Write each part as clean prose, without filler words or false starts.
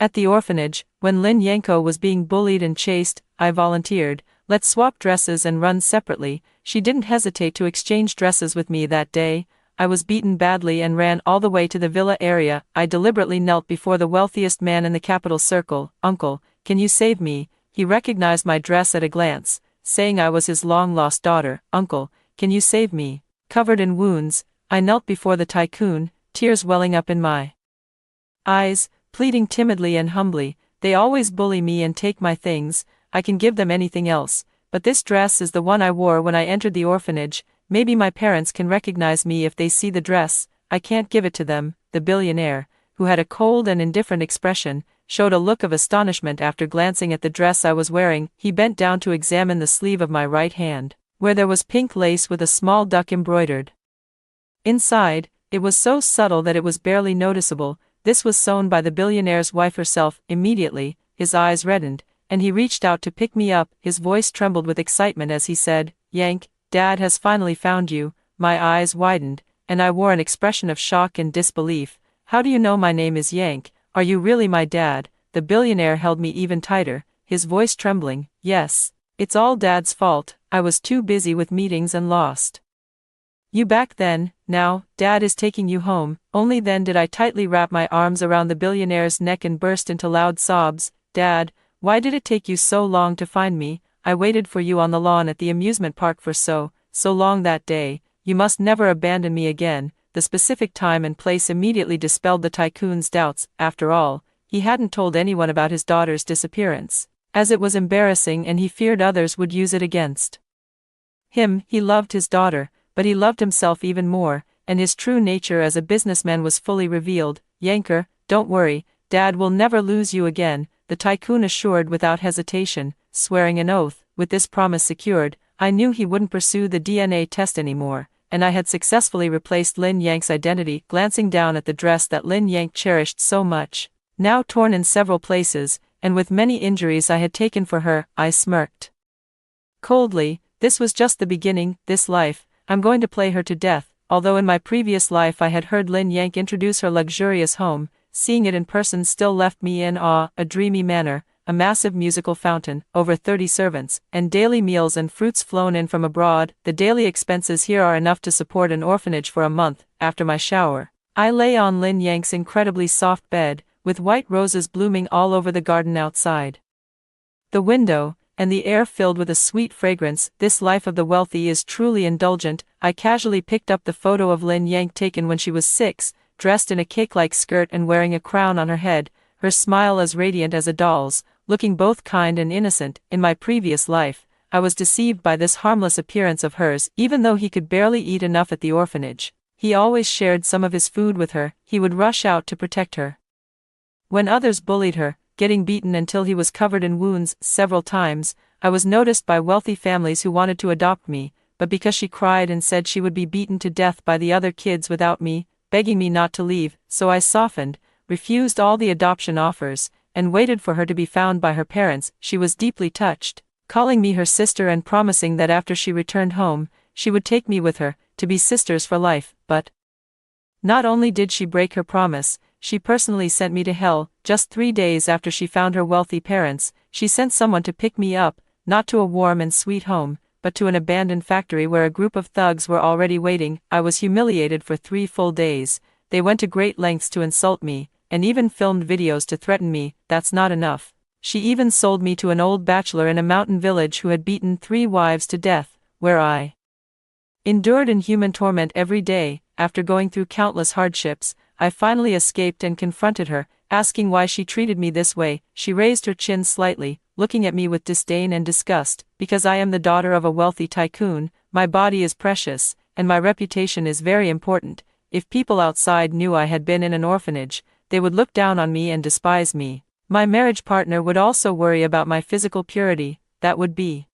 At the orphanage, when Lin Yanko was being bullied and chased, I volunteered, let's swap dresses and run separately. She didn't hesitate to exchange dresses with me that day. I was beaten badly and ran all the way to the villa area. I deliberately knelt before the wealthiest man in the capital circle. Uncle, can you save me? He recognized my dress at a glance, saying I was his long-lost daughter. Uncle, can you save me? Covered in wounds, I knelt before the tycoon, tears welling up in my eyes, pleading timidly and humbly. They always bully me and take my things. I can give them anything else, but this dress is the one I wore when I entered the orphanage. Maybe my parents can recognize me if they see the dress. I can't give it to them. The billionaire, who had a cold and indifferent expression, showed a look of astonishment after glancing at the dress I was wearing. He bent down to examine the sleeve of my right hand, where there was pink lace with a small duck embroidered inside. It was so subtle that it was barely noticeable. This was sewn by the billionaire's wife herself. Immediately, his eyes reddened, and he reached out to pick me up. His voice trembled with excitement as he said, "Yank, Dad has finally found you." My eyes widened, and I wore an expression of shock and disbelief. "How do you know my name is Yank? Are you really my dad?" The billionaire held me even tighter, his voice trembling. "Yes, it's all Dad's fault. I was too busy with meetings and lost you back then. Now, Dad is taking you home." Only then did I tightly wrap my arms around the billionaire's neck and burst into loud sobs. "Dad, why did it take you so long to find me? I waited for you on the lawn at the amusement park for so long that day. You must never abandon me again." The specific time and place immediately dispelled the tycoon's doubts. After all, he hadn't told anyone about his daughter's disappearance, as it was embarrassing and he feared others would use it against him. He loved his daughter, but he loved himself even more, and his true nature as a businessman was fully revealed. "Yanker, don't worry, Dad will never lose you again," the tycoon assured without hesitation, swearing an oath. With this promise secured, I knew he wouldn't pursue the DNA test anymore, and I had successfully replaced Lin Yank's identity. Glancing down at the dress that Lin Yank cherished so much, now torn in several places, and with many injuries I had taken for her, I smirked coldly. This was just the beginning. This life, I'm going to play her to death. Although in my previous life I had heard Lin Yank introduce her luxurious home, seeing it in person still left me in awe. A dreamy manor, a massive musical fountain, over 30 servants, and daily meals and fruits flown in from abroad. The daily expenses here are enough to support an orphanage for a month. After my shower, I lay on Lin Yank's incredibly soft bed, with white roses blooming all over the garden outside the window, and the air filled with a sweet fragrance. This life of the wealthy is truly indulgent. I casually picked up the photo of Lin Yank taken when she was 6, dressed in a cake-like skirt and wearing a crown on her head, her smile as radiant as a doll's, looking both kind and innocent. In my previous life, I was deceived by this harmless appearance of hers. Even though he could barely eat enough at the orphanage, he always shared some of his food with her. He would rush out to protect her when others bullied her, getting beaten until he was covered in wounds. Several times, I was noticed by wealthy families who wanted to adopt me, but because she cried and said she would be beaten to death by the other kids without me, begging me not to leave, so I softened, refused all the adoption offers, and waited for her to be found by her parents. She was deeply touched, calling me her sister and promising that after she returned home, she would take me with her, to be sisters for life. But not only did she break her promise, she personally sent me to hell. Just 3 days after she found her wealthy parents, she sent someone to pick me up, not to a warm and sweet home, but to an abandoned factory where a group of thugs were already waiting. I was humiliated for 3 full days. They went to great lengths to insult me, and even filmed videos to threaten me. That's not enough. She even sold me to an old bachelor in a mountain village who had beaten 3 wives to death, where I endured inhuman torment every day. After going through countless hardships, I finally escaped and confronted her, asking why she treated me this way. She raised her chin slightly, looking at me with disdain and disgust. "Because I am the daughter of a wealthy tycoon, my body is precious, and my reputation is very important. If people outside knew I had been in an orphanage, they would look down on me and despise me. My marriage partner would also worry about my physical purity. That would be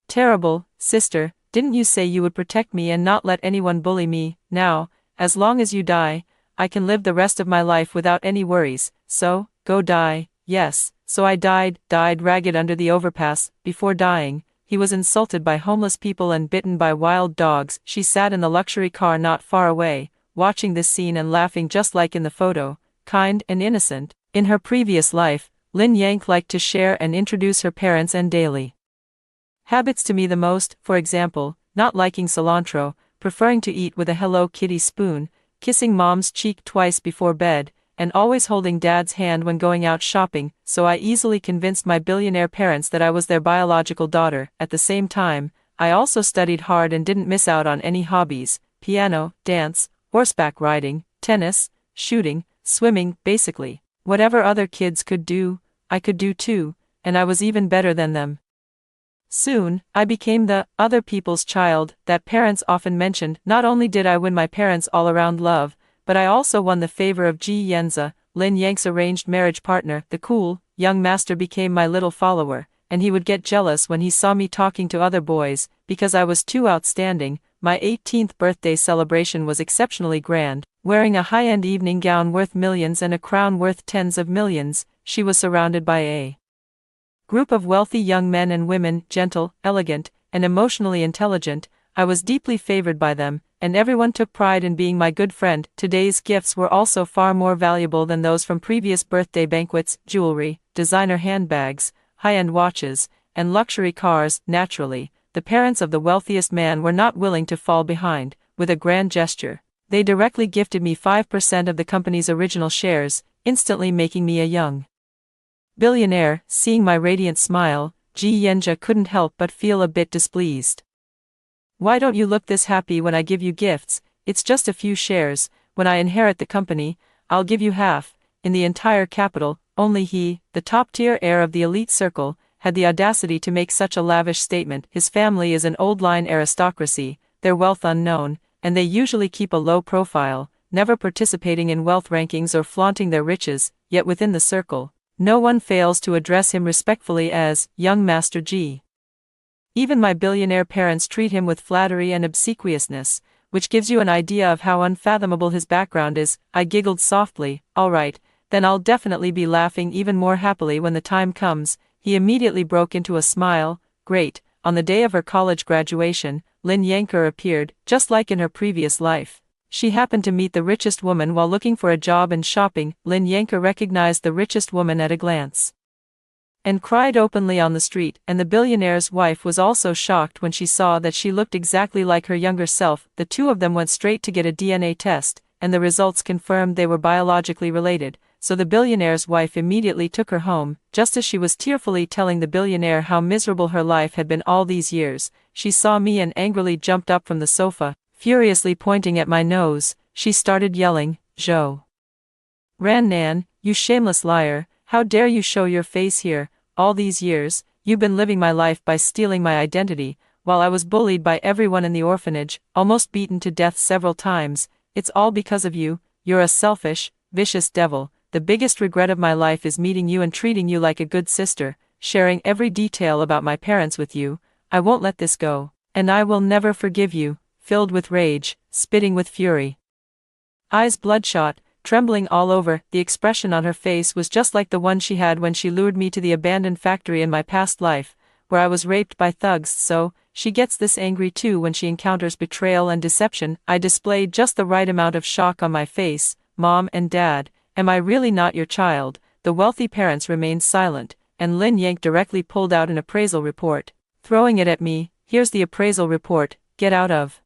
terrible. Sister, didn't you say you would protect me and not let anyone bully me? Now, as long as you die, I can live the rest of my life without any worries, so, go die." Yes, so I died ragged under the overpass. Before dying, he was insulted by homeless people and bitten by wild dogs. She sat in the luxury car not far away, watching this scene and laughing just like in the photo, kind and innocent. In her previous life, Lin Yang liked to share and introduce her parents and daily habits to me the most, for example, not liking cilantro, preferring to eat with a Hello Kitty spoon, kissing mom's cheek twice before bed, and always holding dad's hand when going out shopping, so I easily convinced my billionaire parents that I was their biological daughter. At the same time, I also studied hard and didn't miss out on any hobbies: piano, dance, horseback riding, tennis, shooting, swimming, basically. Whatever other kids could do, I could do too, and I was even better than them. Soon, I became the other people's child that parents often mentioned. Not only did I win my parents' all-around love, but I also won the favor of Ji Yenza, Lin Yang's arranged marriage partner. The cool, young master became my little follower, and he would get jealous when he saw me talking to other boys, because I was too outstanding. My 18th birthday celebration was exceptionally grand. Wearing a high-end evening gown worth millions and a crown worth tens of millions, she was surrounded by a group of wealthy young men and women, gentle, elegant, and emotionally intelligent. I was deeply favored by them, and everyone took pride in being my good friend. Today's gifts were also far more valuable than those from previous birthday banquets: jewelry, designer handbags, high-end watches, and luxury cars. Naturally, the parents of the wealthiest man were not willing to fall behind. With a grand gesture, they directly gifted me 5% of the company's original shares, instantly making me a young billionaire. Seeing my radiant smile, Ji Yenja couldn't help but feel a bit displeased. "Why don't you look this happy when I give you gifts? It's just a few shares. When I inherit the company, I'll give you half, in the entire capital." Only he, the top-tier heir of the elite circle, had the audacity to make such a lavish statement. His family is an old-line aristocracy, their wealth unknown, and they usually keep a low profile, never participating in wealth rankings or flaunting their riches. Yet within the circle, no one fails to address him respectfully as young Master Ji. Even my billionaire parents treat him with flattery and obsequiousness, which gives you an idea of how unfathomable his background is. I giggled softly. "All right, then I'll definitely be laughing even more happily when the time comes." He immediately broke into a smile. "Great." On the day of her college graduation, Lin Yanker appeared, just like in her previous life. She happened to meet the richest woman while looking for a job and shopping. Lin Yanker recognized the richest woman at a glance and cried openly on the street, and the billionaire's wife was also shocked when she saw that she looked exactly like her younger self. The two of them went straight to get a DNA test, and the results confirmed they were biologically related, so the billionaire's wife immediately took her home. Just as she was tearfully telling the billionaire how miserable her life had been all these years, she saw me and angrily jumped up from the sofa. Furiously pointing at my nose, she started yelling, "Zhou Ran Nan, you shameless liar, how dare you show your face here? All these years, you've been living my life by stealing my identity, while I was bullied by everyone in the orphanage, almost beaten to death several times. It's all because of you. You're a selfish, vicious devil. The biggest regret of my life is meeting you and treating you like a good sister, sharing every detail about my parents with you. I won't let this go, and I will never forgive you." Filled with rage, spitting with fury, eyes bloodshot, trembling all over, the expression on her face was just like the one she had when she lured me to the abandoned factory in my past life, where I was raped by thugs. So, she gets this angry too when she encounters betrayal and deception. I displayed just the right amount of shock on my face. "Mom and Dad, am I really not your child?" The wealthy parents remained silent, and Lin Yank directly pulled out an appraisal report, throwing it at me. "Here's the appraisal report, get out of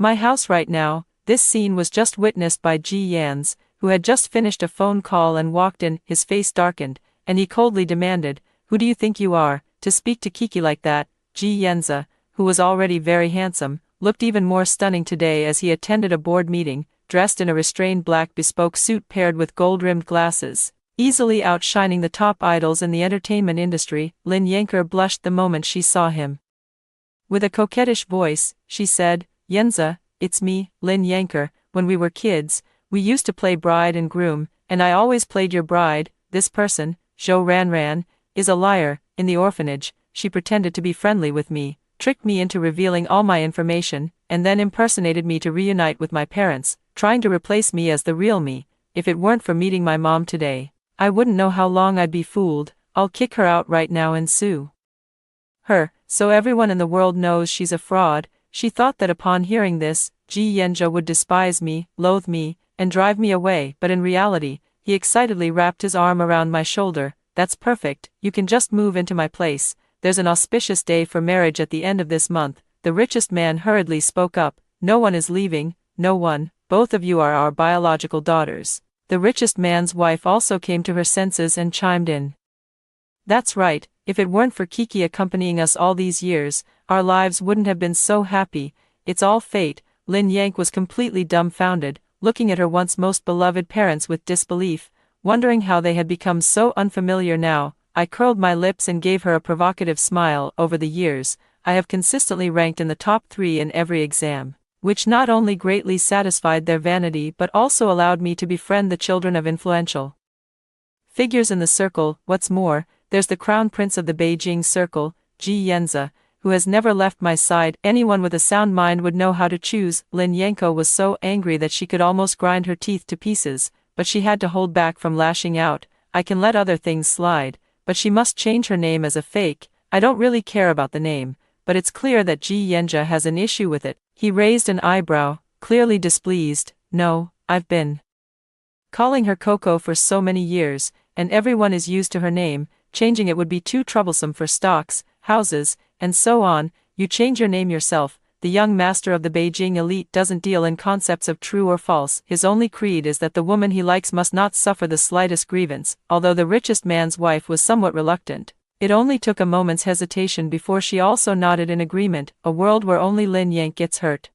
my house right now." This scene was just witnessed by Ji Yanz, who had just finished a phone call and walked in. His face darkened, and he coldly demanded, "Who do you think you are, to speak to Kiki like that?" Ji Yenza, who was already very handsome, looked even more stunning today as he attended a board meeting, dressed in a restrained black bespoke suit paired with gold-rimmed glasses, easily outshining the top idols in the entertainment industry. Lin Yanker blushed the moment she saw him. With a coquettish voice, she said, "Yenza, it's me, Lin Yanker. When we were kids, we used to play bride and groom, and I always played your bride. This person, Zhou Ran, is a liar. In the orphanage, she pretended to be friendly with me, tricked me into revealing all my information, and then impersonated me to reunite with my parents, trying to replace me as the real me. If it weren't for meeting my mom today, I wouldn't know how long I'd be fooled. I'll kick her out right now and sue her, so everyone in the world knows she's a fraud." She thought that upon hearing this, Ji Yenja would despise me, loathe me, and drive me away, but in reality, He excitedly wrapped his arm around my shoulder. That's perfect, you can just move into my place. There's an auspicious day for marriage at the end of this month. The richest man hurriedly spoke up. No one is leaving, no one. Both of you are our biological daughters. The richest man's wife also came to her senses and chimed in. That's right, if it weren't for Kiki accompanying us all these years, our lives wouldn't have been so happy. It's all fate. Lin Yank was completely dumbfounded, looking at her once most beloved parents with disbelief, wondering how they had become so unfamiliar now. I curled my lips and gave her a provocative smile. Over the years, I have consistently ranked in the top 3 in every exam, which not only greatly satisfied their vanity but also allowed me to befriend the children of influential figures in the circle. What's more, there's the crown prince of the Beijing circle, Ji Yanze, who has never left my side. Anyone with a sound mind would know how to choose. Lin Yanko was so angry that she could almost grind her teeth to pieces, but she had to hold back from lashing out. I can let other things slide, but she must change her name as a fake. I don't really care about the name, but it's clear that Ji Yanze has an issue with it. He raised an eyebrow, clearly displeased. No, I've been calling her Coco for so many years, and everyone is used to her name. Changing it would be too troublesome for stocks, houses, and so on. You change your name yourself. The young master of the Beijing elite doesn't deal in concepts of true or false. His only creed is that the woman he likes must not suffer the slightest grievance. Although the richest man's wife was somewhat reluctant, it only took a moment's hesitation before she also nodded in agreement. A world where only Lin Yank gets hurt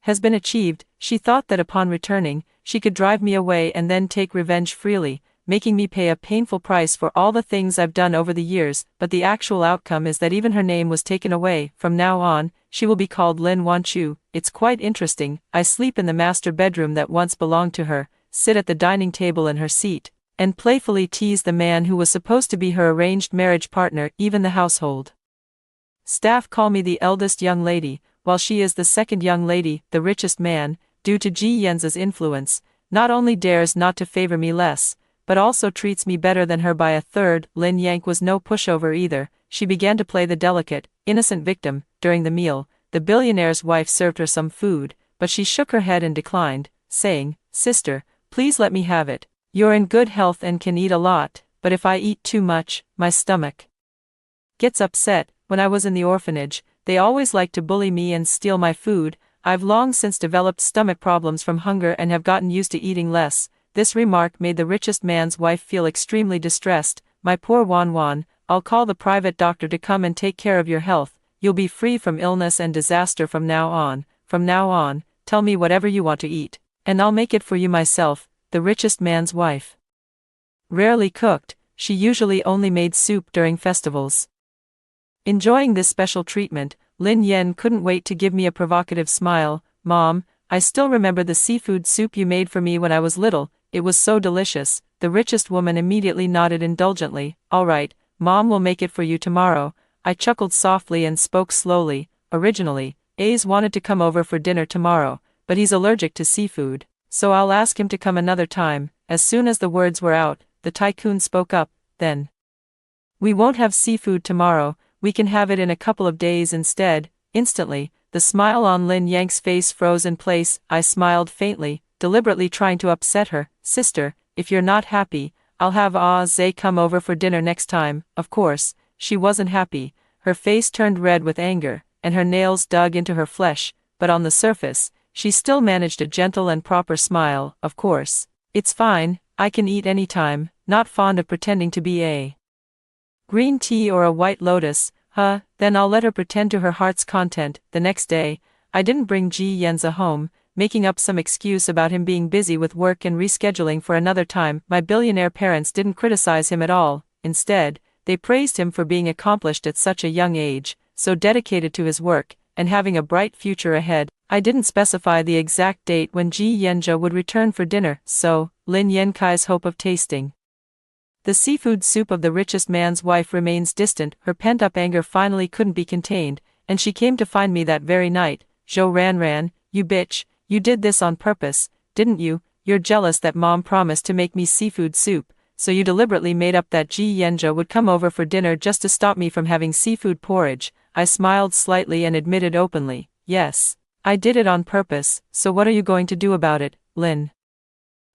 has been achieved. She thought that upon returning, she could drive me away and then take revenge freely, making me pay a painful price for all the things I've done over the years. But the actual outcome is that even her name was taken away. From now on, she will be called Lin Wanchu. It's quite interesting. I sleep in the master bedroom that once belonged to her, sit at the dining table in her seat, and playfully tease the man who was supposed to be her arranged marriage partner. Even the household staff call me the eldest young lady, while she is the second young lady. The richest man, due to Ji Yanze's influence, not only dares not to favor me less, but also treats me better than her by a third. Lin Yank was no pushover either. She began to play the delicate, innocent victim. During the meal, the billionaire's wife served her some food, but she shook her head and declined, saying, "Sister, please let me have it. You're in good health and can eat a lot, but if I eat too much, my stomach gets upset." When I was in the orphanage, they always liked to bully me and steal my food. I've long since developed stomach problems from hunger and have gotten used to eating less. This remark made the richest man's wife feel extremely distressed. "My poor Wan Wan, I'll call the private doctor to come and take care of your health. You'll be free from illness and disaster from now on. From now on, tell me whatever you want to eat, and I'll make it for you myself." The richest man's wife rarely cooked. She usually only made soup during festivals. Enjoying this special treatment, Lin Yen couldn't wait to give me a provocative smile. "Mom, I still remember the seafood soup you made for me when I was little. It was so delicious." The richest woman immediately nodded indulgently. "All right, Mom will make it for you tomorrow." I chuckled softly and spoke slowly. "Originally, Ace wanted to come over for dinner tomorrow, but he's allergic to seafood, so I'll ask him to come another time." As soon as the words were out, the tycoon spoke up. "Then we won't have seafood tomorrow, we can have it in a couple of days instead." Instantly, the smile on Lin Yank's face froze in place. I smiled faintly, deliberately trying to upset her. "Sister, if you're not happy, I'll have Zay come over for dinner next time." Of course, she wasn't happy. Her face turned red with anger, and her nails dug into her flesh, but on the surface, she still managed a gentle and proper smile. "Of course, it's fine, I can eat any time, not fond of pretending to be a green tea or a white lotus." Then I'll let her pretend to her heart's content. The next day, I didn't bring Ji Yanze home, making up some excuse about him being busy with work and rescheduling for another time. My billionaire parents didn't criticize him at all. Instead, they praised him for being accomplished at such a young age, so dedicated to his work, and having a bright future ahead. I didn't specify the exact date when Ji Yanze would return for dinner, so Lin Yenkai's hope of tasting the seafood soup of the richest man's wife remains distant. Her pent-up anger finally couldn't be contained, and she came to find me that very night. "Zhou Ran, you bitch, you did this on purpose, didn't you? You're jealous that Mom promised to make me seafood soup, so you deliberately made up that Ji Yanze would come over for dinner just to stop me from having seafood porridge." I smiled slightly and admitted openly, "Yes, I did it on purpose." "So what are you going to do about it, Lin?"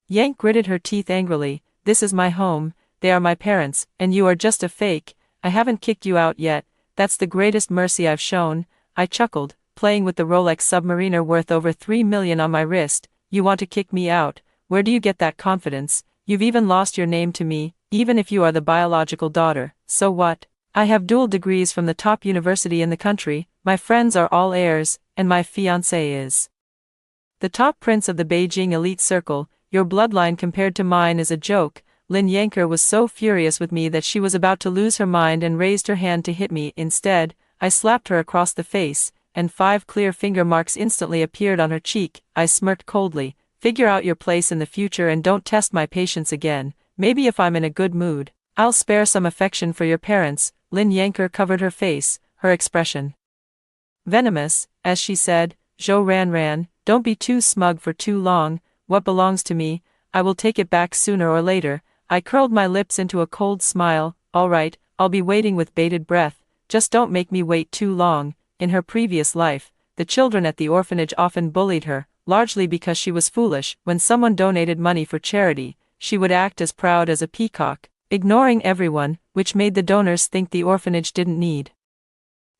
Yank gritted her teeth angrily. This is my home, they are my parents, and you are just a fake. I haven't kicked you out yet, that's the greatest mercy I've shown. I chuckled, playing with the Rolex Submariner worth over 3 million on my wrist. You want to kick me out? Where do you get that confidence? You've even lost your name to me, even if you are the biological daughter. So what? I have dual degrees from the top university in the country, my friends are all heirs, and my fiancé is the top prince of the Beijing elite circle. Your bloodline compared to mine is a joke. Lin Yanker was so furious with me that she was about to lose her mind and raised her hand to hit me. Instead, I slapped her across the face, and 5 clear finger marks instantly appeared on her cheek. I smirked coldly. Figure out your place in the future and don't test my patience again. Maybe if I'm in a good mood, I'll spare some affection for your parents. Lin Yanker covered her face, her expression venomous, as she said, Zhou Ranran, don't be too smug for too long. What belongs to me, I will take it back sooner or later. I curled my lips into a cold smile. All right, I'll be waiting with bated breath. Just don't make me wait too long. In her previous life, the children at the orphanage often bullied her, largely because she was foolish. When someone donated money for charity, she would act as proud as a peacock, ignoring everyone, which made the donors think the orphanage didn't need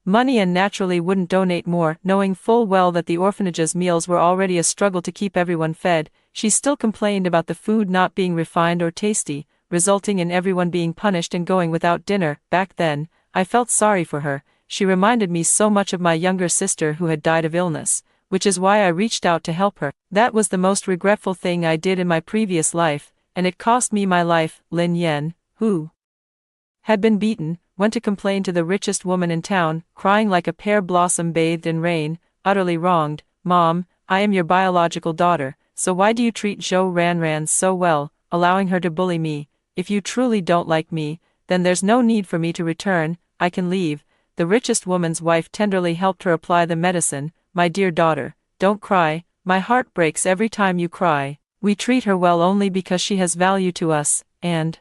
money and naturally wouldn't donate more. Knowing full well that the orphanage's meals were already a struggle to keep everyone fed, she still complained about the food not being refined or tasty, resulting in everyone being punished and going without dinner. Back then, I felt sorry for her. She reminded me so much of my younger sister who had died of illness, which is why I reached out to help her. That was the most regretful thing I did in my previous life, and it cost me my life. Lin Yan, who had been beaten, went to complain to the richest woman in town, crying like a pear blossom bathed in rain, utterly wronged. Mom, I am your biological daughter, so why do you treat Zhou Ranran so well, allowing her to bully me? If you truly don't like me, then there's no need for me to return, I can leave. The richest woman's wife tenderly helped her apply the medicine. My dear daughter, don't cry, my heart breaks every time you cry. We treat her well only because she has value to us, and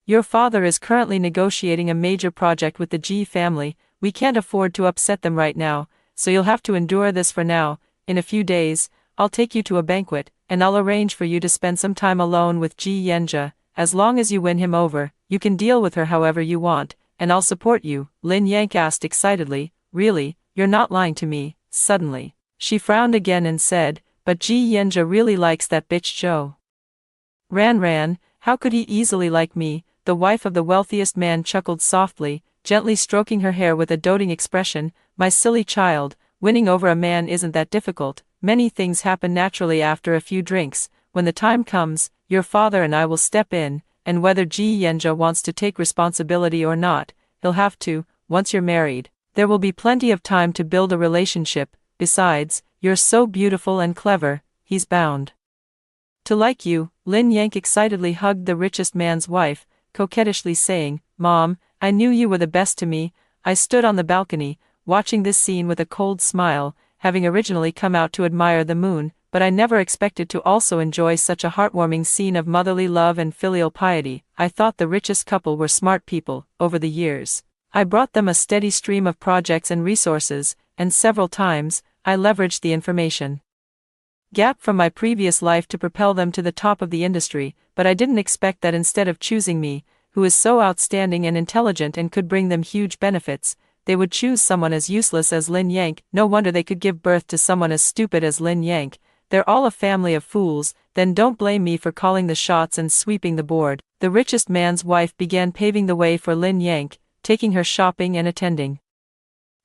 your father is currently negotiating a major project with the Ji family. We can't afford to upset them right now, so you'll have to endure this for now. In a few days, I'll take you to a banquet, and I'll arrange for you to spend some time alone with Ji Yenja. As long as you win him over, you can deal with her however you want, and I'll support you. Lin Yank asked excitedly. Really, you're not lying to me? Suddenly, she frowned again and said, but Ji Yenja really likes that bitch Zhou Ranran. How could he easily like me? The wife of the wealthiest man chuckled softly, gently stroking her hair with a doting expression. My silly child, winning over a man isn't that difficult. Many things happen naturally after a few drinks. When the time comes, your father and I will step in, and whether Ji Yenja wants to take responsibility or not, he'll have to. Once you're married, there will be plenty of time to build a relationship. Besides, you're so beautiful and clever, he's bound to like you. Lin Yank excitedly hugged the richest man's wife, coquettishly saying, Mom, I knew you were the best to me. I stood on the balcony, watching this scene with a cold smile, having originally come out to admire the moon, but I never expected to also enjoy such a heartwarming scene of motherly love and filial piety. I thought the richest couple were smart people. Over the years, I brought them a steady stream of projects and resources, and several times, I leveraged the information gap from my previous life to propel them to the top of the industry, but I didn't expect that instead of choosing me, who is so outstanding and intelligent and could bring them huge benefits, they would choose someone as useless as Lin Yank. No wonder they could give birth to someone as stupid as Lin Yank. They're all a family of fools. Then don't blame me for calling the shots and sweeping the board. The richest man's wife began paving the way for Lin Yank, taking her shopping and attending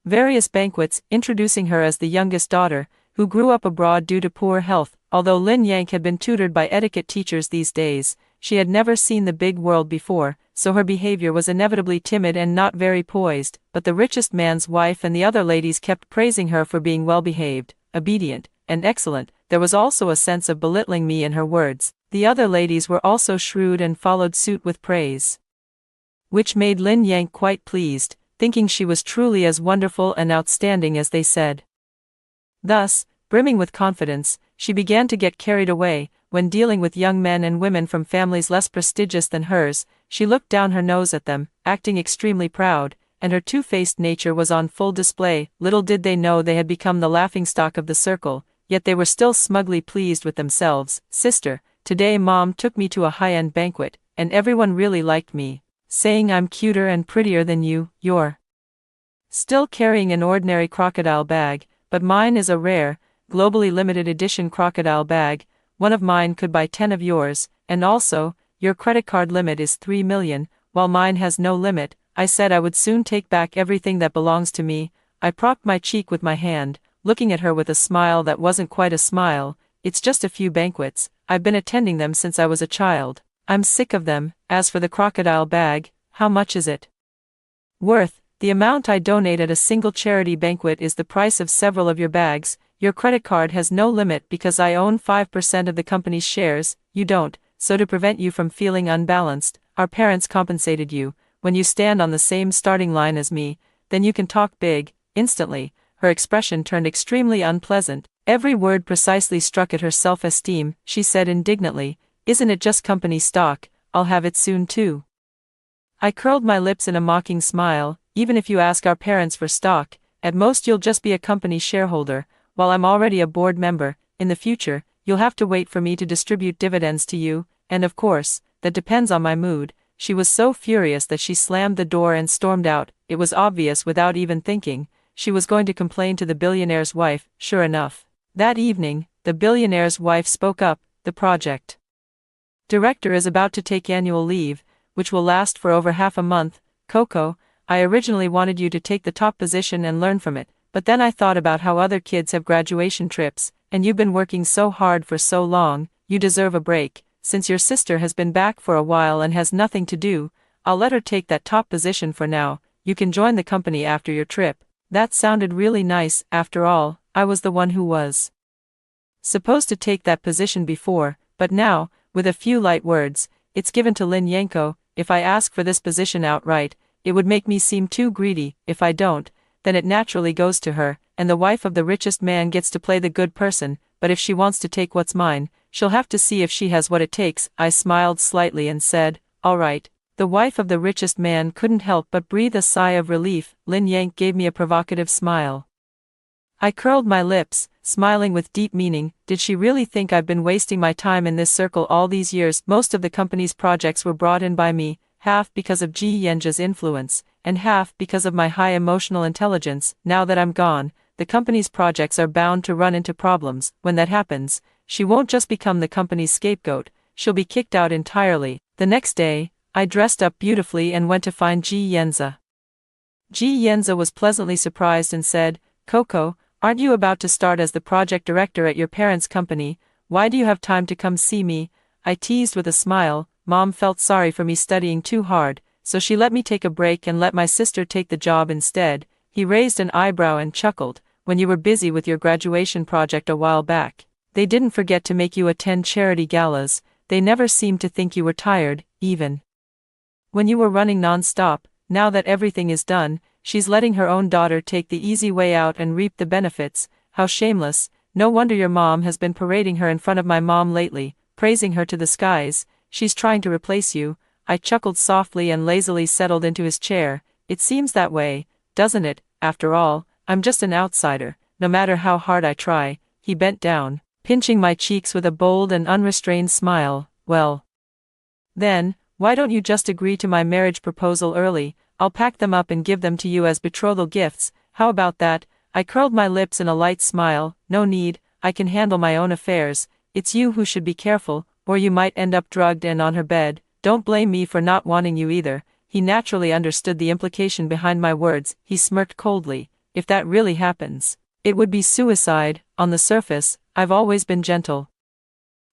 various banquets, introducing her as the youngest daughter, who grew up abroad due to poor health. Although Lin Yank had been tutored by etiquette teachers these days, she had never seen the big world before, so her behavior was inevitably timid and not very poised. But the richest man's wife and the other ladies kept praising her for being well-behaved, obedient, and excellent. There was also a sense of belittling me in her words. The other ladies were also shrewd and followed suit with praise, which made Lin Yank quite pleased, thinking she was truly as wonderful and outstanding as they said. Thus, brimming with confidence, she began to get carried away. When dealing with young men and women from families less prestigious than hers, she looked down her nose at them, acting extremely proud, and her two-faced nature was on full display. Little did they know they had become the laughingstock of the circle, yet they were still smugly pleased with themselves. Sister, today mom took me to a high-end banquet, and everyone really liked me, saying I'm cuter and prettier than you. You're still carrying an ordinary crocodile bag, but mine is a rare, globally limited edition crocodile bag. One of mine could buy 10 of yours, and also, your credit card limit is 3 million, while mine has no limit. I said I would soon take back everything that belongs to me. I propped my cheek with my hand, looking at her with a smile that wasn't quite a smile. It's just a few banquets, I've been attending them since I was a child. I'm sick of them. As for the crocodile bag, how much is it worth? The amount I donate at a single charity banquet is the price of several of your bags. Your credit card has no limit because I own 5% of the company's shares, you don't, so to prevent you from feeling unbalanced, our parents compensated you. When you stand on the same starting line as me, then you can talk big. Instantly, her expression turned extremely unpleasant. Every word precisely struck at her self-esteem. She said indignantly, "Isn't it just company stock? I'll have it soon too." I curled my lips in a mocking smile. Even if you ask our parents for stock, at most you'll just be a company shareholder, while I'm already a board member. In the future, you'll have to wait for me to distribute dividends to you, and of course, that depends on my mood. She was so furious that she slammed the door and stormed out. It was obvious without even thinking, she was going to complain to the billionaire's wife. Sure enough, that evening, the billionaire's wife spoke up. The project director is about to take annual leave, which will last for over half a month. Coco, I originally wanted you to take the top position and learn from it, but then I thought about how other kids have graduation trips, and you've been working so hard for so long, you deserve a break. Since your sister has been back for a while and has nothing to do, I'll let her take that top position for now. You can join the company after your trip. That sounded really nice. After all, I was the one who was supposed to take that position before, but now, with a few light words, it's given to Lin Yanko. If I ask for this position outright, it would make me seem too greedy. If I don't, then it naturally goes to her, and the wife of the richest man gets to play the good person. But if she wants to take what's mine, she'll have to see if she has what it takes. I smiled slightly and said, "All right." The wife of the richest man couldn't help but breathe a sigh of relief. Lin Yank gave me a provocative smile. I curled my lips, smiling with deep meaning. Did she really think I've been wasting my time in this circle all these years? Most of the company's projects were brought in by me, half because of Ji Yenja's influence, and half because of my high emotional intelligence. Now that I'm gone, the company's projects are bound to run into problems. When that happens, she won't just become the company's scapegoat, she'll be kicked out entirely. The next day, I dressed up beautifully and went to find Ji Yenza. Ji Yenza was pleasantly surprised and said, "Coco, aren't you about to start as the project director at your parents' company? Why do you have time to come see me?" I teased with a smile. Mom felt sorry for me studying too hard, so she let me take a break and let my sister take the job instead. He raised an eyebrow and chuckled. "When you were busy with your graduation project a while back, they didn't forget to make you attend charity galas. They never seemed to think you were tired, even when you were running non-stop. Now that everything is done, she's letting her own daughter take the easy way out and reap the benefits. How shameless. No wonder your mom has been parading her in front of my mom lately, praising her to the skies. She's trying to replace you." I chuckled softly and lazily settled into his chair. "It seems that way, doesn't it? After all, I'm just an outsider, no matter how hard I try." He bent down, pinching my cheeks with a bold and unrestrained smile. "Well, then, why don't you just agree to my marriage proposal early? I'll pack them up and give them to you as betrothal gifts. How about that?" I curled my lips in a light smile. "No need, I can handle my own affairs. It's you who should be careful, or you might end up drugged and on her bed. Don't blame me for not wanting you either." He naturally understood the implication behind my words. He smirked coldly. "If that really happens, it would be suicide. On the surface, I've always been gentle,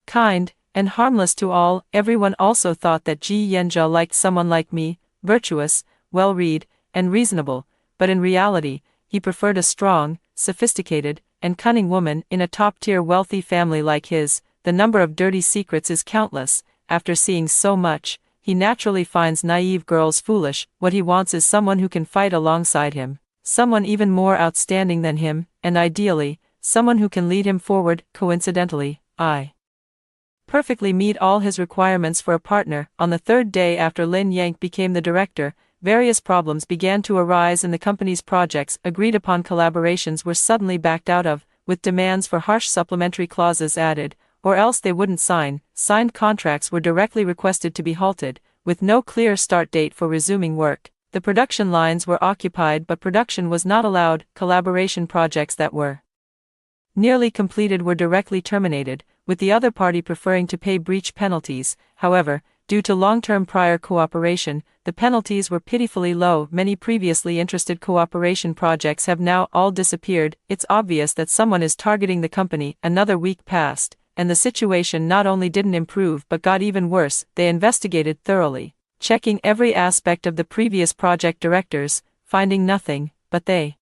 kind, and harmless to all." Everyone also thought that Ji Yenja liked someone like me, virtuous, well-read, and reasonable, but in reality, he preferred a strong, sophisticated, and cunning woman. In a top-tier wealthy family like his, the number of dirty secrets is countless. After seeing so much, he naturally finds naive girls foolish. What he wants is someone who can fight alongside him, someone even more outstanding than him, and ideally, someone who can lead him forward. Coincidentally, I perfectly meet all his requirements for a partner. On the third day after Lin Yank became the director, various problems began to arise in the company's projects. Agreed-upon collaborations were suddenly backed out of, with demands for harsh supplementary clauses added. or else they wouldn't sign. Signed contracts were directly requested to be halted, with no clear start date for resuming work. The production lines were occupied but production was not allowed. Collaboration projects that were nearly completed were directly terminated, with the other party preferring to pay breach penalties. However, due to long-term prior cooperation, the penalties were pitifully low. Many previously interested cooperation projects have now all disappeared. It's obvious that someone is targeting the company. Another week passed, and the situation not only didn't improve but got even worse. They investigated thoroughly, checking every aspect of the previous project directors, finding nothing, but they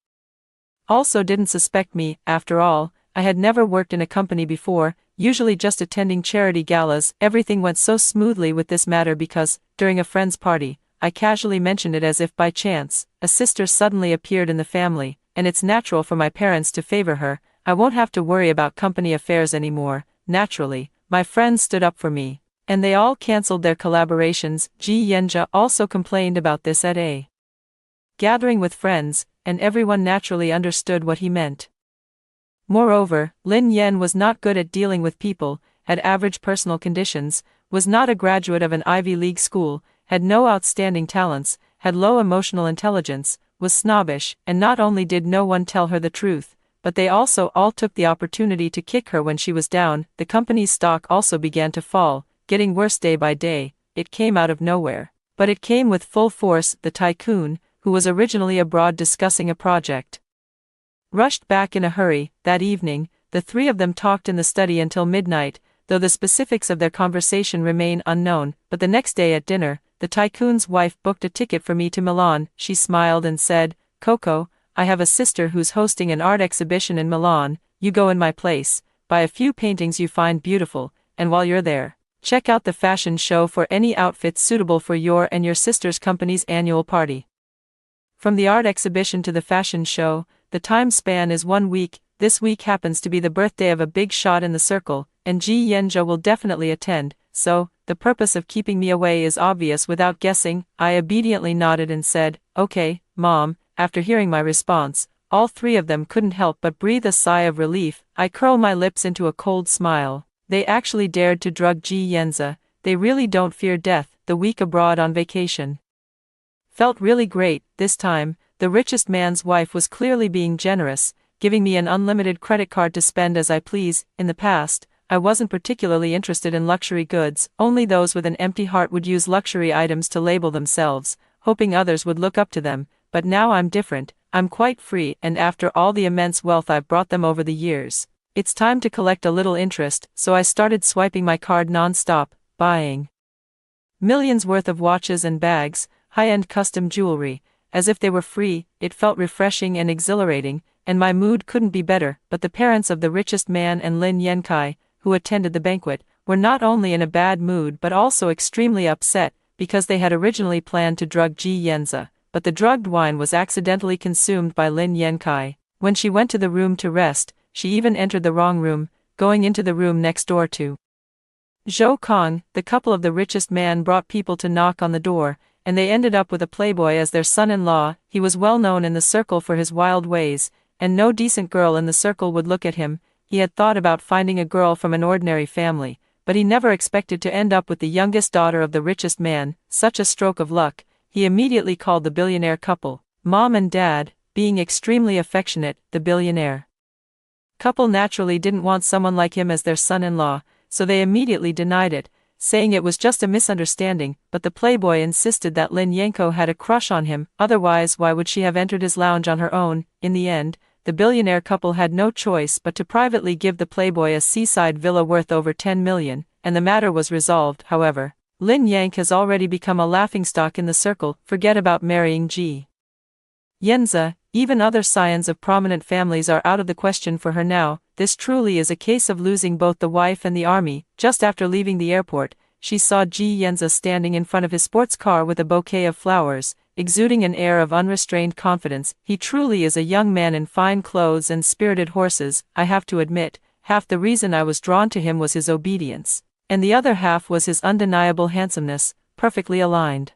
also didn't suspect me. After all, I had never worked in a company before, usually just attending charity galas. Everything went so smoothly with this matter because, during a friend's party, I casually mentioned it as if by chance. A sister suddenly appeared in the family, and it's natural for my parents to favor her. I won't have to worry about company affairs anymore. Naturally, my friends stood up for me, and they all cancelled their collaborations. Ji Yenja also complained about this at a gathering with friends, and everyone naturally understood what he meant. Moreover, Lin Yen was not good at dealing with people, had average personal conditions, was not a graduate of an Ivy League school, had no outstanding talents, had low emotional intelligence, was snobbish, and not only did no one tell her the truth, but they also all took the opportunity to kick her when she was down. The company's stock also began to fall, getting worse day by day. It came out of nowhere, but it came with full force. The tycoon, who was originally abroad discussing a project, rushed back in a hurry. That evening, the three of them talked in the study until midnight, though the specifics of their conversation remain unknown. But the next day at dinner, the tycoon's wife booked a ticket for me to Milan. She smiled and said, "Coco, I have a sister who's hosting an art exhibition in Milan. You go in my place, buy a few paintings you find beautiful, and while you're there, check out the fashion show for any outfits suitable for your and your sister's company's annual party." From the art exhibition to the fashion show, the time span is 1 week. This week happens to be the birthday of a big shot in the circle, and Ji Yenja will definitely attend, so, the purpose of keeping me away is obvious without guessing. I obediently nodded and said, "Okay, Mom." After hearing my response, all three of them couldn't help but breathe a sigh of relief. I curled my lips into a cold smile. They actually dared to drug Ji Yenza. They really don't fear death. The week abroad on vacation felt really great. This time, the richest man's wife was clearly being generous, giving me an unlimited credit card to spend as I please. In the past, I wasn't particularly interested in luxury goods. Only those with an empty heart would use luxury items to label themselves, hoping others would look up to them. But now I'm different. I'm quite free, and after all the immense wealth I've brought them over the years, it's time to collect a little interest. So I started swiping my card non-stop, buying millions worth of watches and bags, high-end custom jewelry. As if they were free, it felt refreshing and exhilarating, and my mood couldn't be better. But the parents of the richest man and Lin Yenkai, who attended the banquet, were not only in a bad mood but also extremely upset, because they had originally planned to drug Ji Yenza, but the drugged wine was accidentally consumed by Lin Yenkai. When she went to the room to rest, she even entered the wrong room, going into the room next door to Zhou Kong. The couple of the richest man brought people to knock on the door, and they ended up with a playboy as their son-in-law. He was well known in the circle for his wild ways, and no decent girl in the circle would look at him. He had thought about finding a girl from an ordinary family, but he never expected to end up with the youngest daughter of the richest man. Such a stroke of luck. He immediately called the billionaire couple, Mom and Dad, being extremely affectionate. The billionaire couple naturally didn't want someone like him as their son-in-law, so they immediately denied it, saying it was just a misunderstanding. But the playboy insisted that Lin Yanko had a crush on him, otherwise why would she have entered his lounge on her own? In the end, the billionaire couple had no choice but to privately give the playboy a seaside villa worth over 10 million, and the matter was resolved. However, Lin Yank has already become a laughingstock in the circle. Forget about marrying Ji Yenza. Even other scions of prominent families are out of the question for her now. This truly is a case of losing both the wife and the army. Just after leaving the airport, she saw Ji Yenza standing in front of his sports car with a bouquet of flowers, exuding an air of unrestrained confidence. He truly is a young man in fine clothes and spirited horses. I have to admit, half the reason I was drawn to him was his obedience, and the other half was his undeniable handsomeness, perfectly aligned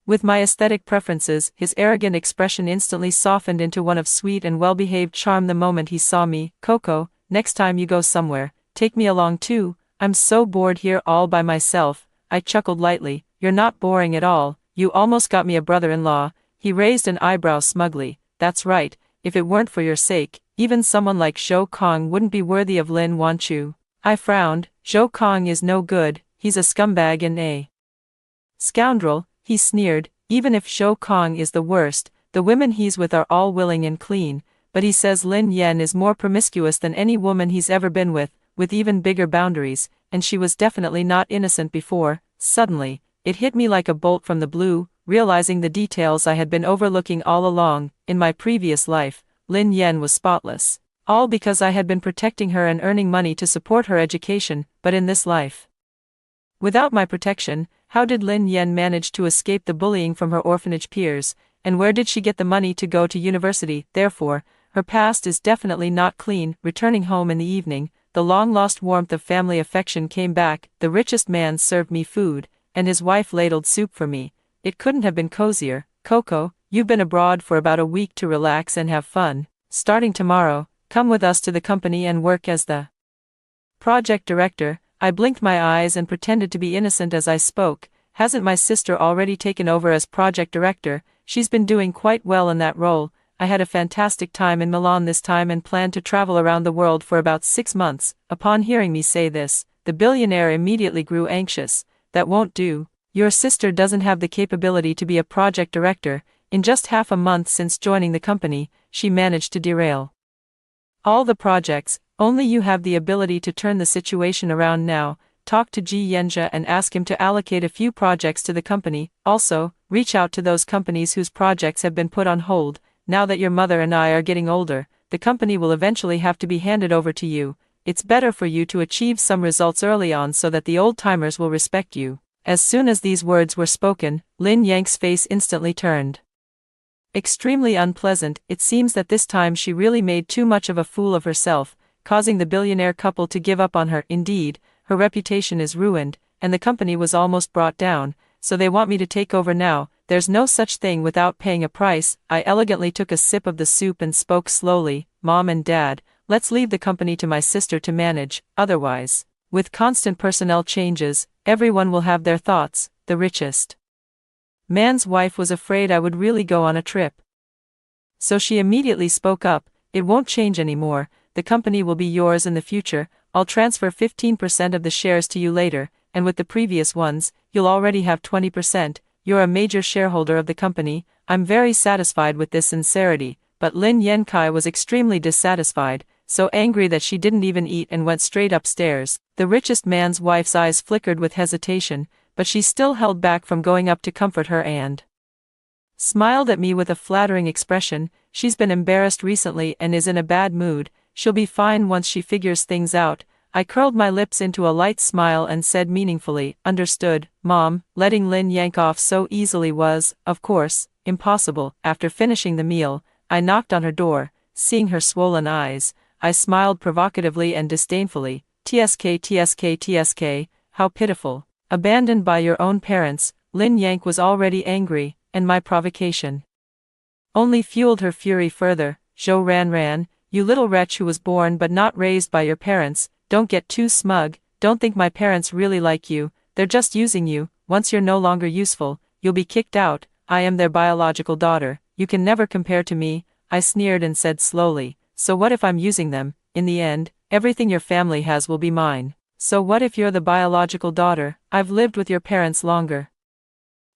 with my aesthetic preferences. His arrogant expression instantly softened into one of sweet and well-behaved charm the moment he saw me. "Coco, next time you go somewhere, take me along too, I'm so bored here all by myself. I chuckled lightly. You're not boring at all, you almost got me a brother-in-law. He raised an eyebrow smugly. That's right, if it weren't for your sake, even someone like Zhou Kong wouldn't be worthy of Lin Wanchu. I frowned. Zhou Kong is no good, he's a scumbag and a scoundrel, he sneered. Even if Zhou Kong is the worst, the women he's with are all willing and clean, but he says Lin Yan is more promiscuous than any woman he's ever been with even bigger boundaries, and she was definitely not innocent before. Suddenly, it hit me like a bolt from the blue, realizing the details I had been overlooking all along. In my previous life, Lin Yan was spotless. All because I had been protecting her and earning money to support her education, but in this life, without my protection, how did Lin Yan manage to escape the bullying from her orphanage peers, and where did she get the money to go to university? Therefore, her past is definitely not clean. Returning home in the evening, the long-lost warmth of family affection came back. The richest man served me food, and his wife ladled soup for me. It couldn't have been cozier. Coco, you've been abroad for about a week to relax and have fun. Starting tomorrow, come with us to the company and work as the project director. I blinked my eyes and pretended to be innocent as I spoke. Hasn't my sister already taken over as project director? She's been doing quite well in that role. I had a fantastic time in Milan this time and planned to travel around the world for about 6 months. Upon hearing me say this, the billionaire immediately grew anxious. That won't do. Your sister doesn't have the capability to be a project director. In just half a month since joining the company, she managed to derail all the projects. Only you have the ability to turn the situation around now. Talk to Ji Yanjia and ask him to allocate a few projects to the company. Also, reach out to those companies whose projects have been put on hold. Now that your mother and I are getting older, the company will eventually have to be handed over to you. It's better for you to achieve some results early on so that the old-timers will respect you. As soon as these words were spoken, Lin Yang's face instantly turned extremely unpleasant. It seems that this time she really made too much of a fool of herself, causing the billionaire couple to give up on her. Indeed, her reputation is ruined, and the company was almost brought down, so they want me to take over now. There's no such thing without paying a price. I elegantly took a sip of the soup and spoke slowly. Mom and Dad, let's leave the company to my sister to manage, otherwise, with constant personnel changes, everyone will have their thoughts. The richest man's wife was afraid I would really go on a trip, so she immediately spoke up. It won't change anymore. The company will be yours in the future. I'll transfer 15% of the shares to you later, and with the previous ones, you'll already have 20%. You're a major shareholder of the company. I'm very satisfied with this sincerity. But Lin Yankai was extremely dissatisfied, so angry that she didn't even eat and went straight upstairs. The richest man's wife's eyes flickered with hesitation, but she still held back from going up to comfort her and smiled at me with a flattering expression. She's been embarrassed recently and is in a bad mood. She'll be fine once she figures things out. I curled my lips into a light smile and said meaningfully, understood, Mom. Letting Lin yank off so easily was, of course, impossible. After finishing the meal, I knocked on her door. Seeing her swollen eyes, I smiled provocatively and disdainfully. TSK TSK TSK, how pitiful. Abandoned by your own parents. Lin Yank was already angry, and my provocation only fueled her fury further. Zhou Ran, you little wretch who was born but not raised by your parents, don't get too smug. Don't think my parents really like you. They're just using you. Once you're no longer useful, you'll be kicked out. I am their biological daughter. You can never compare to me. I sneered and said slowly, so what if I'm using them? In the end, everything your family has will be mine. So what if you're the biological daughter? I've lived with your parents longer,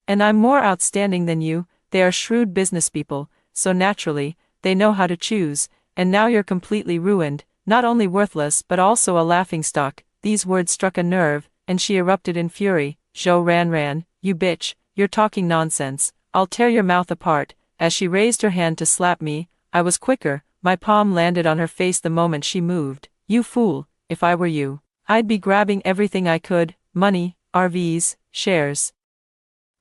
and I'm more outstanding than you. They are shrewd business people, so naturally, they know how to choose, and now you're completely ruined, not only worthless but also a laughingstock. These words struck a nerve, and she erupted in fury. Zhou Ran, you bitch, you're talking nonsense. I'll tear your mouth apart. As she raised her hand to slap me, I was quicker. My palm landed on her face the moment she moved. You fool, if I were you, I'd be grabbing everything I could, money, RVs, shares.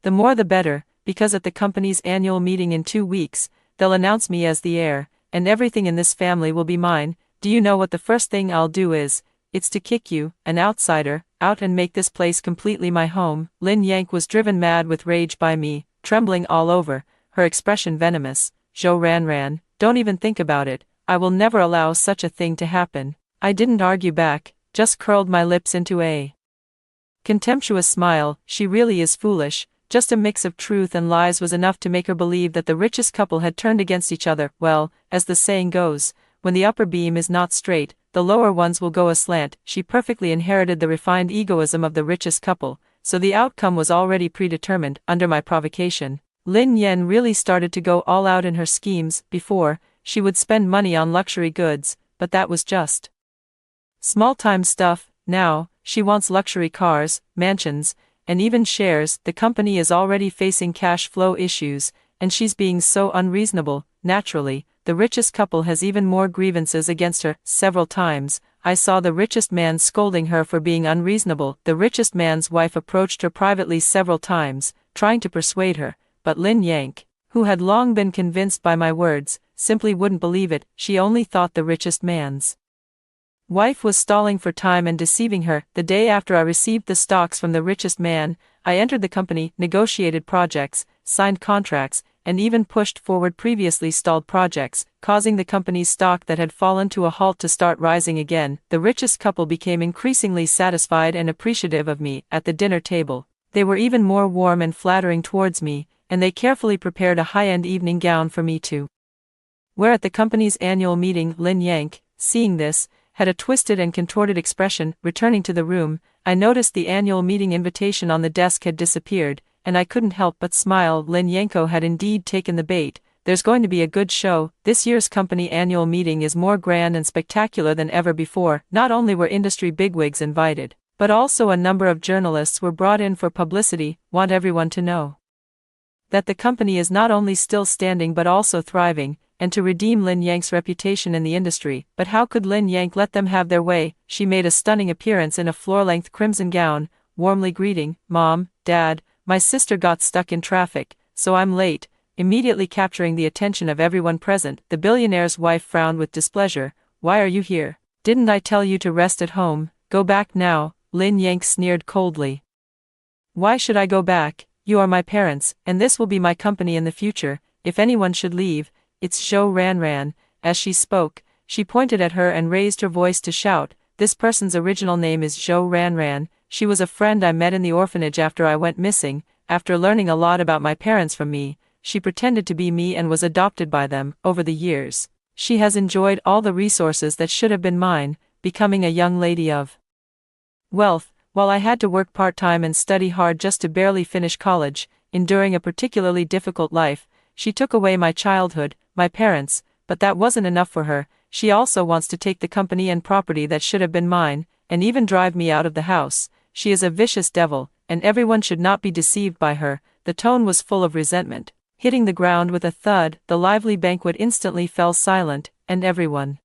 The more the better, because at the company's annual meeting in 2 weeks, they'll announce me as the heir, and everything in this family will be mine. Do you know what the first thing I'll do is? It's to kick you, an outsider, out and make this place completely my home. Lin Yank was driven mad with rage by me, trembling all over, her expression venomous. Zhou Ran, don't even think about it. I will never allow such a thing to happen. I didn't argue back. just curled my lips into a contemptuous smile. She really is foolish. Just a mix of truth and lies was enough to make her believe that the richest couple had turned against each other. Well, as the saying goes, when the upper beam is not straight, the lower ones will go aslant. She perfectly inherited the refined egoism of the richest couple, so the outcome was already predetermined. Under my provocation, Lin Yan really started to go all out in her schemes. Before, she would spend money on luxury goods, but that was just small-time stuff. Now, she wants luxury cars, mansions, and even shares. The company is already facing cash flow issues, and she's being so unreasonable. Naturally, the richest couple has even more grievances against her. Several times, I saw the richest man scolding her for being unreasonable. The richest man's wife approached her privately several times, trying to persuade her, but Lin Yang, who had long been convinced by my words, simply wouldn't believe it. She only thought the richest man's wife was stalling for time and deceiving her. The day after I received the stocks from the richest man, I entered the company, negotiated projects, signed contracts, and even pushed forward previously stalled projects, causing the company's stock that had fallen to a halt to start rising again. The richest couple became increasingly satisfied and appreciative of me. At the dinner table, they were even more warm and flattering towards me, and they carefully prepared a high-end evening gown for me to wear at the company's annual meeting. Lin Yang, seeing this, had a twisted and contorted expression. Returning to the room, I noticed the annual meeting invitation on the desk had disappeared, and I couldn't help but smile. Lin Yanko had indeed taken the bait. There's going to be a good show. This year's company annual meeting is more grand and spectacular than ever before. Not only were industry bigwigs invited, but also a number of journalists were brought in for publicity. Want everyone to know that the company is not only still standing but also thriving, and to redeem Lin Yang's reputation in the industry. But how could Lin Yang let them have their way? She made a stunning appearance in a floor-length crimson gown, warmly greeting, "Mom, Dad, my sister got stuck in traffic, so I'm late," immediately capturing the attention of everyone present. The billionaire's wife frowned with displeasure. "Why are you here? Didn't I tell you to rest at home? Go back now," Lin Yang sneered coldly. "Why should I go back? You are my parents, and this will be my company in the future. If anyone should leave, it's Zhou Ranran." As she spoke, she pointed at her and raised her voice to shout, "This person's original name is Zhou Ranran. She was a friend I met in the orphanage after I went missing. After learning a lot about my parents from me, she pretended to be me and was adopted by them. Over the years, she has enjoyed all the resources that should have been mine, becoming a young lady of wealth, while I had to work part-time and study hard just to barely finish college, enduring a particularly difficult life. She took away my childhood, my parents, but that wasn't enough for her. She also wants to take the company and property that should have been mine, and even drive me out of the house. She is a vicious devil, and everyone should not be deceived by her." The tone was full of resentment. Hitting the ground with a thud, the lively banquet instantly fell silent, and everyone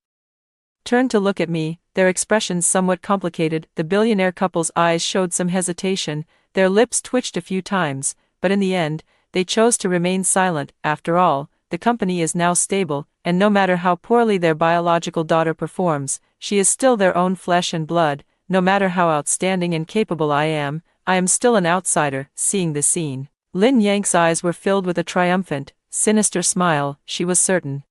turned to look at me, their expressions somewhat complicated. The billionaire couple's eyes showed some hesitation, their lips twitched a few times, but in the end, they chose to remain silent. After all, the company is now stable, and no matter how poorly their biological daughter performs, she is still their own flesh and blood. No matter how outstanding and capable I am still an outsider. Seeing the scene, Lin Yang's eyes were filled with a triumphant, sinister smile. She was certain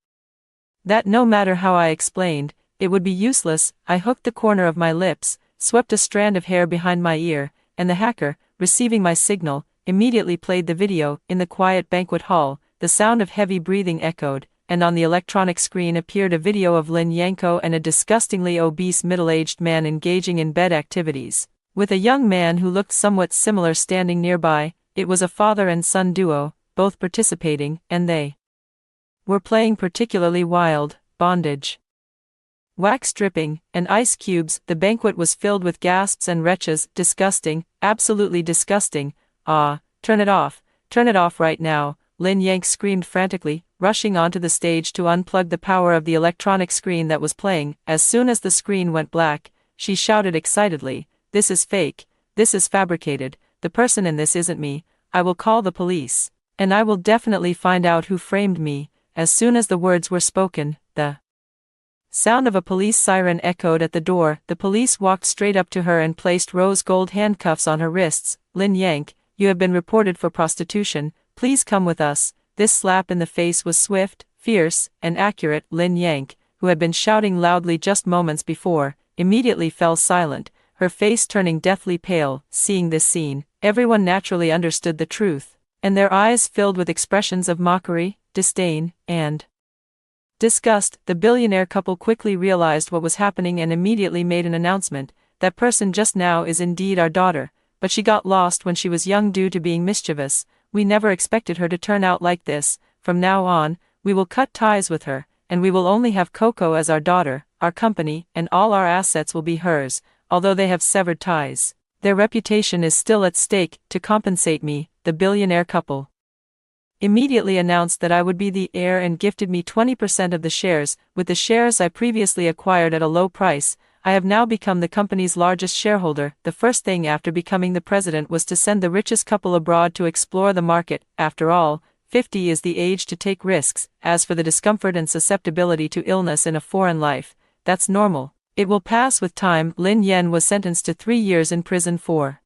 that no matter how I explained, it would be useless. I hooked the corner of my lips, swept a strand of hair behind my ear, and the hacker, receiving my signal, immediately played the video. In the quiet banquet hall, the sound of heavy breathing echoed, and on the electronic screen appeared a video of Lin Yanko and a disgustingly obese middle-aged man engaging in bed activities, with a young man who looked somewhat similar standing nearby. It was a father and son duo, both participating, and they were playing particularly wild, bondage, wax stripping, and ice cubes. The banquet was filled with gasps and retches. "Disgusting, absolutely disgusting. Ah, turn it off right now," Lin Yang screamed frantically, rushing onto the stage to unplug the power of the electronic screen that was playing. As soon as the screen went black, she shouted excitedly, "This is fake, this is fabricated, the person in this isn't me. I will call the police, and I will definitely find out who framed me." As soon as the words were spoken, the sound of a police siren echoed at the door. The police walked straight up to her and placed rose gold handcuffs on her wrists. "Lin Yang, you have been reported for prostitution. Please come with us." This slap in the face was swift, fierce, and accurate. Lin Yang, who had been shouting loudly just moments before, immediately fell silent, her face turning deathly pale. Seeing this scene, everyone naturally understood the truth, and their eyes filled with expressions of mockery, disdain, and disgust. The billionaire couple quickly realized what was happening and immediately made an announcement. That person just now is indeed our daughter, but she got lost when she was young due to being mischievous. We never expected her to turn out like this. From now on, we will cut ties with her, and we will only have Coco as our daughter. Our company and all our assets will be hers, although they have severed ties. Their reputation is still at stake. To compensate me, the billionaire couple immediately announced that I would be the heir and gifted me 20% of the shares. With the shares I previously acquired at a low price, I have now become the company's largest shareholder. The first thing after becoming the president was to send the richest couple abroad to explore the market. After all, 50 is the age to take risks. As for the discomfort and susceptibility to illness in a foreign life, that's normal. It will pass with time. Lin Yen was sentenced to 3 years in prison for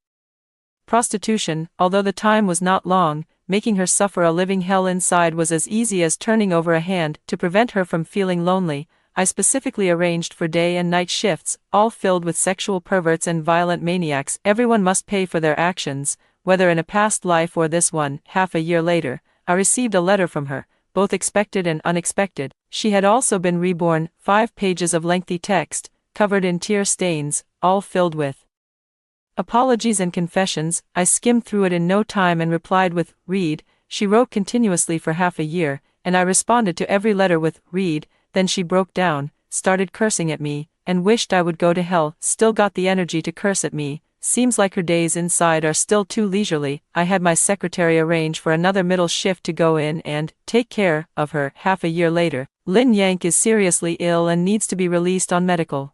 prostitution. Although the time was not long, making her suffer a living hell inside was as easy as turning over a hand. To prevent her from feeling lonely, I specifically arranged for day and night shifts, all filled with sexual perverts and violent maniacs. Everyone must pay for their actions, whether in a past life or this one. Half a year later, I received a letter from her, both expected and unexpected. She had also been reborn. 5 pages of lengthy text, covered in tear stains, all filled with apologies and confessions. I skimmed through it in no time and replied with, "Read." She wrote continuously for half a year, and I responded to every letter with, "Read." Then she broke down, started cursing at me, and wished I would go to hell. Still got the energy to curse at me. Seems like her days inside are still too leisurely. I had my secretary arrange for another middle shift to go in and take care of her. Half a year later, Lin Yang is seriously ill and needs to be released on medical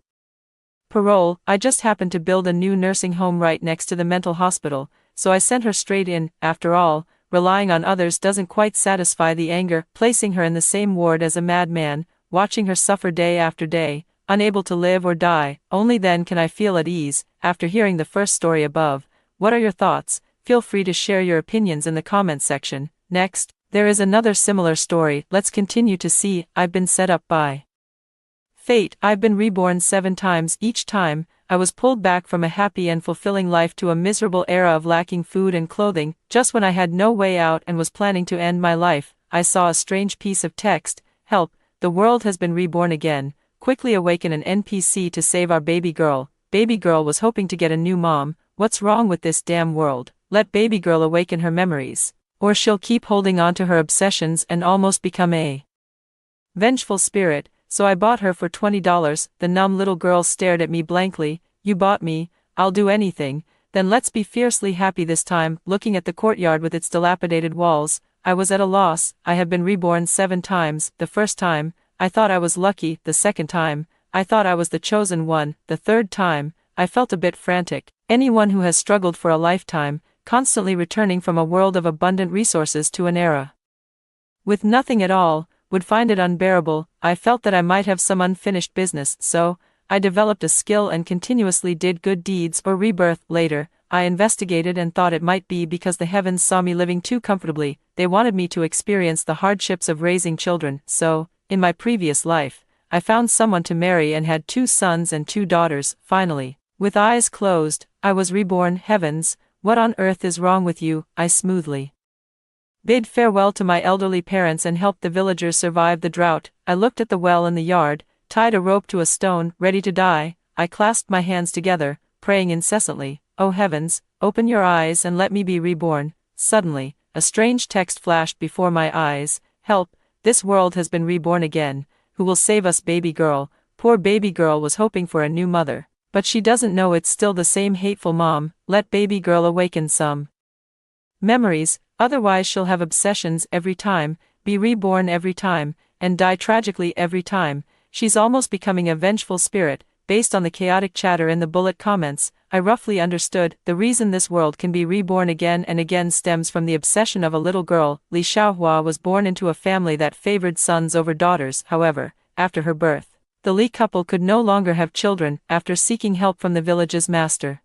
parole. I just happened to build a new nursing home right next to the mental hospital, so I sent her straight in. After all, relying on others doesn't quite satisfy the anger. Placing her in the same ward as a madman, watching her suffer day after day, unable to live or die, only then can I feel at ease. After hearing the first story above, what are your thoughts? Feel free to share your opinions in the comments section. Next, there is another similar story. Let's continue to see. I've been set up by fate. I've been reborn 7 times. Each time, I was pulled back from a happy and fulfilling life to a miserable era of lacking food and clothing. Just when I had no way out and was planning to end my life, I saw a strange piece of text. Help, the world has been reborn again. Quickly awaken an NPC to save our baby girl. Baby girl was hoping to get a new mom. What's wrong with this damn world? Let baby girl awaken her memories, or she'll keep holding on to her obsessions and almost become a vengeful spirit. So I bought her for $20. The numb little girl stared at me blankly. You bought me, I'll do anything. Then let's be fiercely happy this time. Looking at the courtyard with its dilapidated walls, I was at a loss. I have been reborn 7 times. The first time, I thought I was lucky. The second time, I thought I was the chosen one. The third time, I felt a bit frantic. Anyone who has struggled for a lifetime, constantly returning from a world of abundant resources to an era with nothing at all, would find it unbearable. I felt that I might have some unfinished business, so I developed a skill and continuously did good deeds. Or rebirth. Later, I investigated and thought it might be because the heavens saw me living too comfortably. They wanted me to experience the hardships of raising children. So, in my previous life, I found someone to marry and had 2 sons and 2 daughters. Finally, with eyes closed, I was reborn. Heavens, what on earth is wrong with you? I smoothly bid farewell to my elderly parents and helped the villagers survive the drought. I looked at the well in the yard, tied a rope to a stone, ready to die. I clasped my hands together, praying incessantly, "Oh heavens, open your eyes and let me be reborn." Suddenly, a strange text flashed before my eyes. Help, this world has been reborn again. Who will save us? Baby girl. Poor baby girl was hoping for a new mother, but she doesn't know it's still the same hateful mom. Let baby girl awaken some memories, otherwise she'll have obsessions every time, be reborn every time, and die tragically every time. She's almost becoming a vengeful spirit. Based on the chaotic chatter in the bullet comments, I roughly understood the reason this world can be reborn again and again stems from the obsession of a little girl. Li Xiaohua was born into a family that favored sons over daughters. However, after her birth, the Li couple could no longer have children. After seeking help from the village's master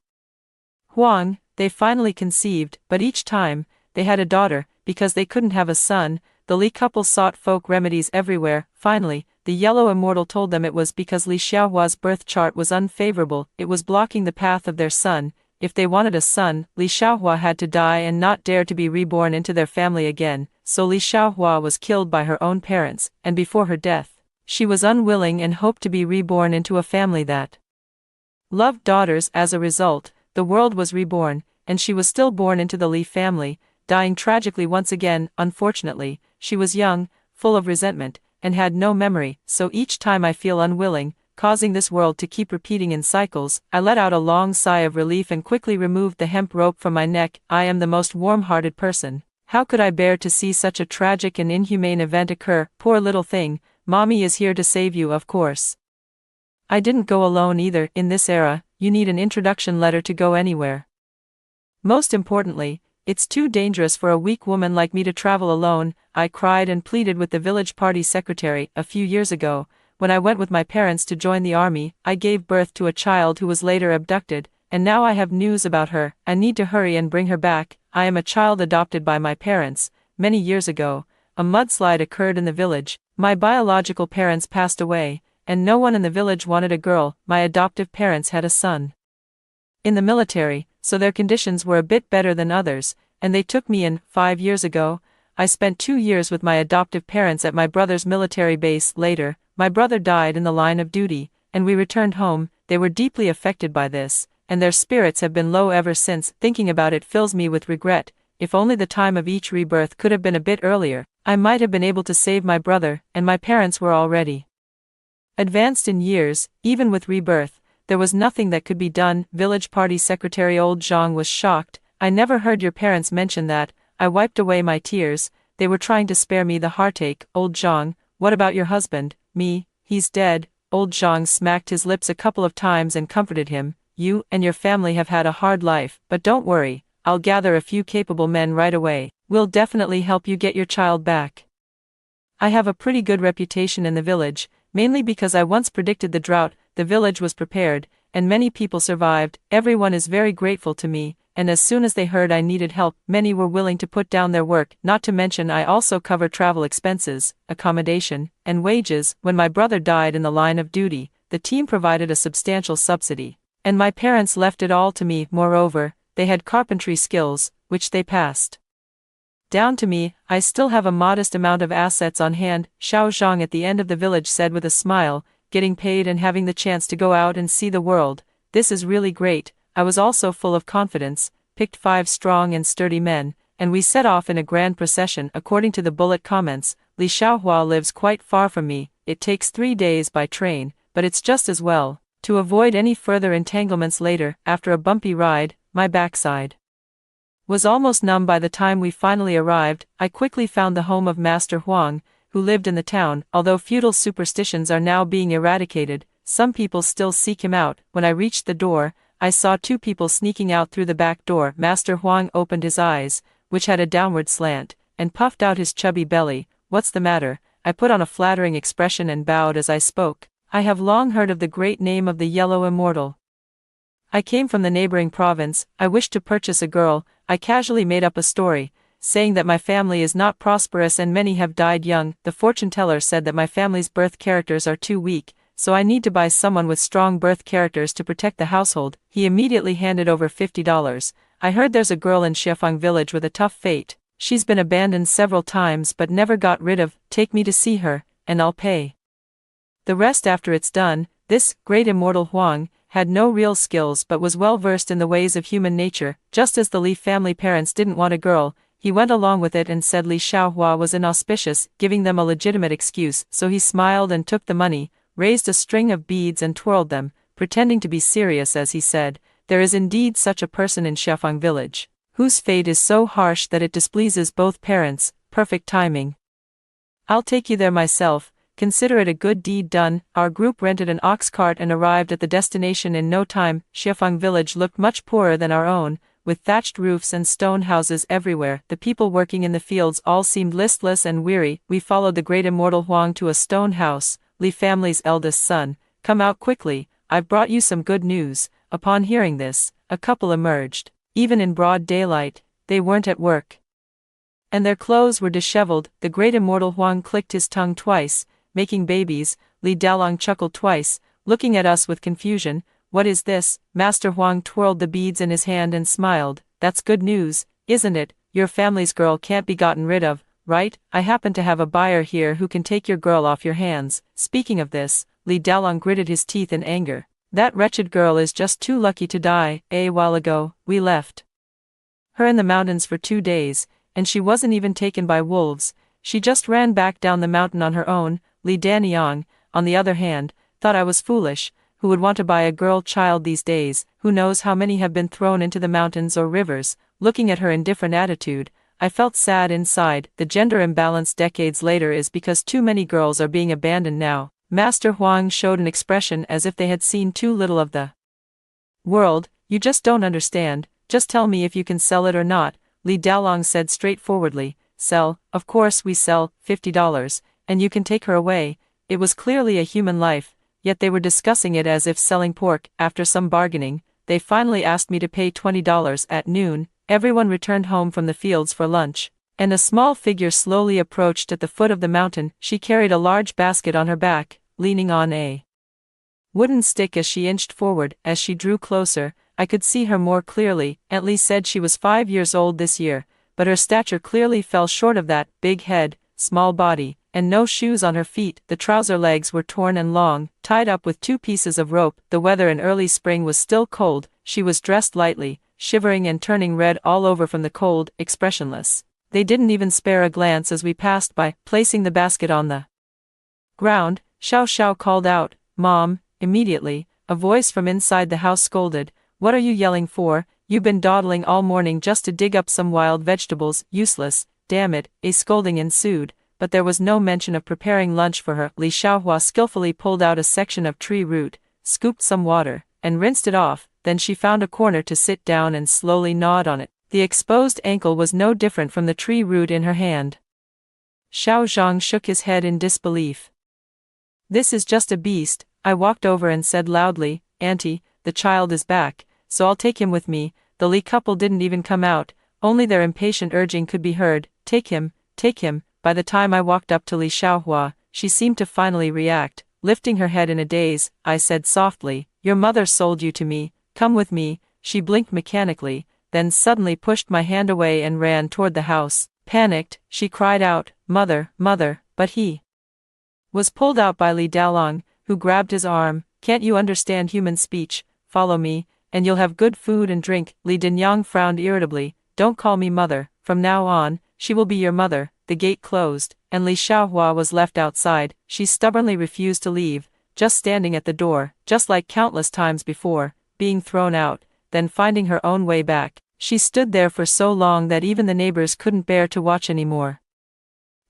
Huang, they finally conceived, but each time, they had a daughter. Because they couldn't have a son, the Li couple sought folk remedies everywhere. Finally, the yellow immortal told them it was because Li Xiaohua's birth chart was unfavorable, it was blocking the path of their son. If they wanted a son, Li Xiaohua had to die and not dare to be reborn into their family again, so Li Xiaohua was killed by her own parents, and before her death, she was unwilling and hoped to be reborn into a family that loved daughters. As a result, the world was reborn, and she was still born into the Li family, dying tragically once again. Unfortunately, she was young, full of resentment, and had no memory, so each time I feel unwilling, causing this world to keep repeating in cycles, I let out a long sigh of relief and quickly removed the hemp rope from my neck. I am the most warm-hearted person. How could I bear to see such a tragic and inhumane event occur? Poor little thing, Mommy is here to save you, of course. I didn't go alone either. In this era, you need an introduction letter to go anywhere. Most importantly, it's too dangerous for a weak woman like me to travel alone. I cried and pleaded with the village party secretary. A few years ago, when I went with my parents to join the army, I gave birth to a child who was later abducted, and now I have news about her. I need to hurry and bring her back. I am a child adopted by my parents. Many years ago, a mudslide occurred in the village. My biological parents passed away, and no one in the village wanted a girl. My adoptive parents had a son in the military, so their conditions were a bit better than others, and they took me in. 5 years ago, I spent 2 years with my adoptive parents at my brother's military base. Later, my brother died in the line of duty, and we returned home. They were deeply affected by this, and their spirits have been low ever since. Thinking about it fills me with regret. If only the time of each rebirth could have been a bit earlier, I might have been able to save my brother, and my parents were already advanced in years. Even with rebirth, there was nothing that could be done. Village party secretary Old Zhang was shocked. I never heard your parents mention that. I wiped away my tears. They were trying to spare me the heartache. Old Zhang, what about your husband? Me, he's dead. Old Zhang smacked his lips a couple of times and comforted him. You and your family have had a hard life, but don't worry, I'll gather a few capable men right away. We'll definitely help you get your child back. I have a pretty good reputation in the village, mainly because I once predicted the drought. The village was prepared, and many people survived. Everyone is very grateful to me, and as soon as they heard I needed help, many were willing to put down their work. Not to mention I also cover travel expenses, accommodation, and wages. When my brother died in the line of duty, the team provided a substantial subsidy, and my parents left it all to me. Moreover, they had carpentry skills, which they passed down to me. I still have a modest amount of assets on hand. Xiao Zhang at the end of the village said with a smile, getting paid and having the chance to go out and see the world. This is really great. I was also full of confidence, picked 5 strong and sturdy men, and we set off in a grand procession. According to the bullet comments, Li Xiaohua lives quite far from me. It takes 3 days by train, but it's just as well, to avoid any further entanglements later. After a bumpy ride, my backside was almost numb by the time we finally arrived. I quickly found the home of Master Huang, who lived in the town. Although feudal superstitions are now being eradicated, some people still seek him out. When I reached the door, I saw 2 people sneaking out through the back door. Master Huang opened his eyes, which had a downward slant, and puffed out his chubby belly. What's the matter? I put on a flattering expression and bowed as I spoke. I have long heard of the great name of the Yellow Immortal. I came from the neighboring province. I wished to purchase a girl. I casually made up a story, saying that my family is not prosperous and many have died young. The fortune teller said that my family's birth characters are too weak, so I need to buy someone with strong birth characters to protect the household. He immediately handed over $50. I heard there's a girl in Xiefang village with a tough fate. She's been abandoned several times but never got rid of. Take me to see her, and I'll pay the rest after it's done. This great immortal Huang had no real skills but was well versed in the ways of human nature. Just as the Li family parents didn't want a girl, he went along with it and said Li Xiaohua was inauspicious, giving them a legitimate excuse. So he smiled and took the money, raised a string of beads and twirled them, pretending to be serious as he said, "There is indeed such a person in Xiefang village, whose fate is so harsh that it displeases both parents. Perfect timing. I'll take you there myself. Consider it a good deed done." Our group rented an ox cart and arrived at the destination in no time. Xiefang village looked much poorer than our own, with thatched roofs and stone houses everywhere. The people working in the fields all seemed listless and weary. We followed the great immortal Huang to a stone house. Li family's eldest son, "Come out quickly, I've brought you some good news." Upon hearing this, a couple emerged. Even in broad daylight, they weren't at work, and their clothes were disheveled. The great immortal Huang clicked his tongue twice, making babies. Li Dalong chuckled twice, looking at us with confusion. What is this? Master Huang twirled the beads in his hand and smiled. That's good news, isn't it? Your family's girl can't be gotten rid of, right? I happen to have a buyer here who can take your girl off your hands. Speaking of this, Li Dalong gritted his teeth in anger. That wretched girl is just too lucky to die. A while ago, we left her in the mountains for 2 days, and she wasn't even taken by wolves. She just ran back down the mountain on her own. Li Danyang, on the other hand, thought I was foolish. Who would want to buy a girl child these days? Who knows how many have been thrown into the mountains or rivers? Looking at her indifferent attitude, I felt sad inside. The gender imbalance decades later is because too many girls are being abandoned now. Master Huang showed an expression as if they had seen too little of the world. You just don't understand. Just tell me if you can sell it or not, Li Dalong said straightforwardly. Sell, of course we sell, $50, and you can take her away. It was clearly a human life, yet they were discussing it as if selling pork. After some bargaining, they finally asked me to pay $20. At noon, everyone returned home from the fields for lunch, and a small figure slowly approached at the foot of the mountain. She carried a large basket on her back, leaning on a wooden stick. As she inched forward, as she drew closer, I could see her more clearly. Aunt Li said she was 5 years old this year, but her stature clearly fell short of that. Big head, small body, and no shoes on her feet. The trouser legs were torn and long, tied up with 2 pieces of rope. The weather in early spring was still cold. She was dressed lightly, shivering and turning red all over from the cold, expressionless. They didn't even spare a glance as we passed by. Placing the basket on the ground, Xiao Xiao called out, Mom. Immediately, a voice from inside the house scolded, What are you yelling for? You've been dawdling all morning just to dig up some wild vegetables. Useless, damn it. A scolding ensued, but there was no mention of preparing lunch for her. Li Xiaohua skillfully pulled out a section of tree root, scooped some water, and rinsed it off. Then she found a corner to sit down and slowly gnawed on it. The exposed ankle was no different from the tree root in her hand. Xiao Zhang shook his head in disbelief. This is just a beast. I walked over and said loudly, Auntie, the child is back, so I'll take him with me. The Li couple didn't even come out, only their impatient urging could be heard. Take him, take him. By the time I walked up to Li Xiaohua, she seemed to finally react. Lifting her head in a daze, I said softly, Your mother sold you to me, come with me. She blinked mechanically, then suddenly pushed my hand away and ran toward the house. Panicked, she cried out, Mother, mother, but he was pulled out by Li Dalong, who grabbed his arm. Can't you understand human speech? Follow me, and you'll have good food and drink. Li Danyang frowned irritably. Don't call me mother. From now on, she will be your mother. The gate closed, and Li Xiaohua was left outside. She stubbornly refused to leave, just standing at the door, just like countless times before, being thrown out, then finding her own way back. She stood there for so long that even the neighbors couldn't bear to watch anymore.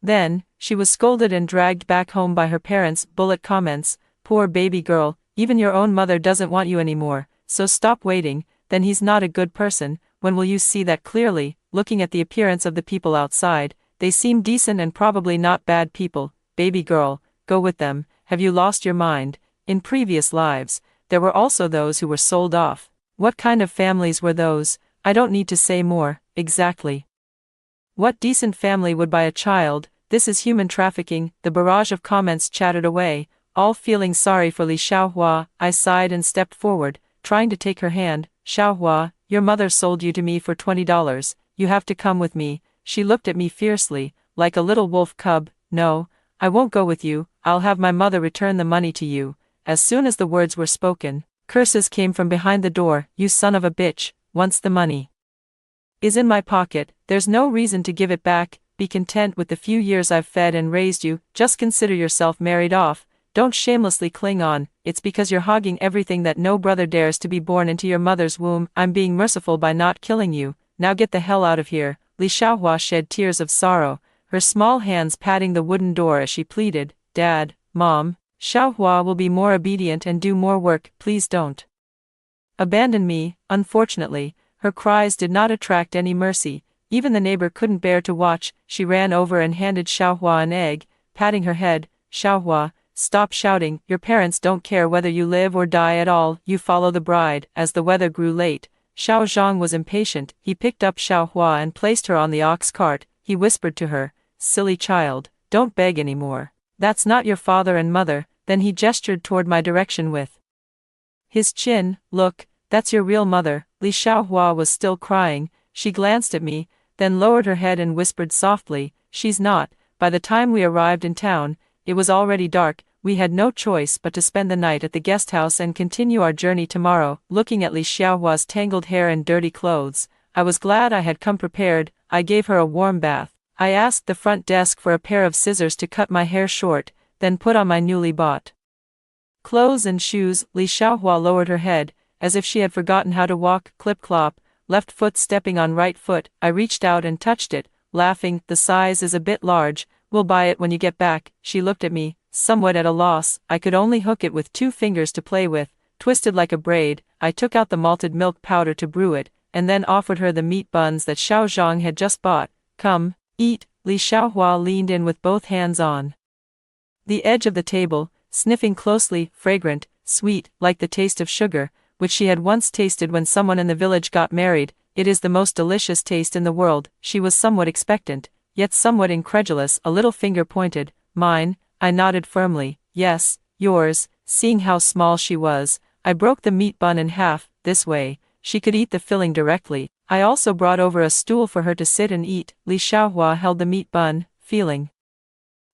Then, she was scolded and dragged back home by her parents. Bullet comments, Poor baby girl, even your own mother doesn't want you anymore, so stop waiting. Then he's not a good person. When will you see that clearly? Looking at the appearance of the people outside, they seem decent and probably not bad people. Baby girl, go with them. Have you lost your mind? In previous lives, there were also those who were sold off. What kind of families were those? I don't need to say more. Exactly. What decent family would buy a child? This is human trafficking. The barrage of comments chattered away, all feeling sorry for Li Xiaohua. I sighed and stepped forward, trying to take her hand. Xiaohua, your mother sold you to me for $20. You have to come with me. She looked at me fiercely, like a little wolf cub. No, I won't go with you. I'll have my mother return the money to you. As soon as the words were spoken, curses came from behind the door. You son of a bitch, once the money is in my pocket, there's no reason to give it back. Be content with the few years I've fed and raised you. Just consider yourself married off. Don't shamelessly cling on. It's because you're hogging everything that no brother dares to be born into your mother's womb. I'm being merciful by not killing you. Now get the hell out of here. Li Xiaohua shed tears of sorrow, her small hands patting the wooden door as she pleaded, Dad, Mom, Xiaohua will be more obedient and do more work. Please don't abandon me. Unfortunately, her cries did not attract any mercy. Even the neighbor couldn't bear to watch. She ran over and handed Xiaohua an egg, patting her head. Xiaohua, stop shouting. Your parents don't care whether you live or die at all. You follow the bride. As the weather grew late, Xiao Zhang was impatient. He picked up Xiaohua and placed her on the ox cart. He whispered to her, Silly child, don't beg anymore. That's not your father and mother. Then he gestured toward my direction with his chin. Look, that's your real mother. Li Xiaohua was still crying. She glanced at me, then lowered her head and whispered softly, she's not. By the time we arrived in town, it was already dark. We had no choice but to spend the night at the guest house and continue our journey tomorrow. Looking at Li Xiaohua's tangled hair and dirty clothes, I was glad I had come prepared. I gave her a warm bath. I asked the front desk for a pair of scissors to cut my hair short, then put on my newly bought clothes and shoes. Li Xiaohua lowered her head, as if she had forgotten how to walk. Clip-clop, left foot stepping on right foot. I reached out and touched it, laughing. The size is a bit large. We'll buy it when you get back. She looked at me, somewhat at a loss. I could only hook it with 2 fingers to play with, twisted like a braid. I took out the malted milk powder to brew it, and then offered her the meat buns that Xiao Zhang had just bought. Come, eat. Li Xiaohua leaned in with both hands on the edge of the table, sniffing closely, fragrant, sweet, like the taste of sugar, which she had once tasted when someone in the village got married. It is the most delicious taste in the world. She was somewhat expectant, yet somewhat incredulous. A little finger pointed. Mine. I nodded firmly. Yes, yours. Seeing how small she was, I broke the meat bun in half. This way, she could eat the filling directly. I also brought over a stool for her to sit and eat. Li Xiaohua held the meat bun, feeling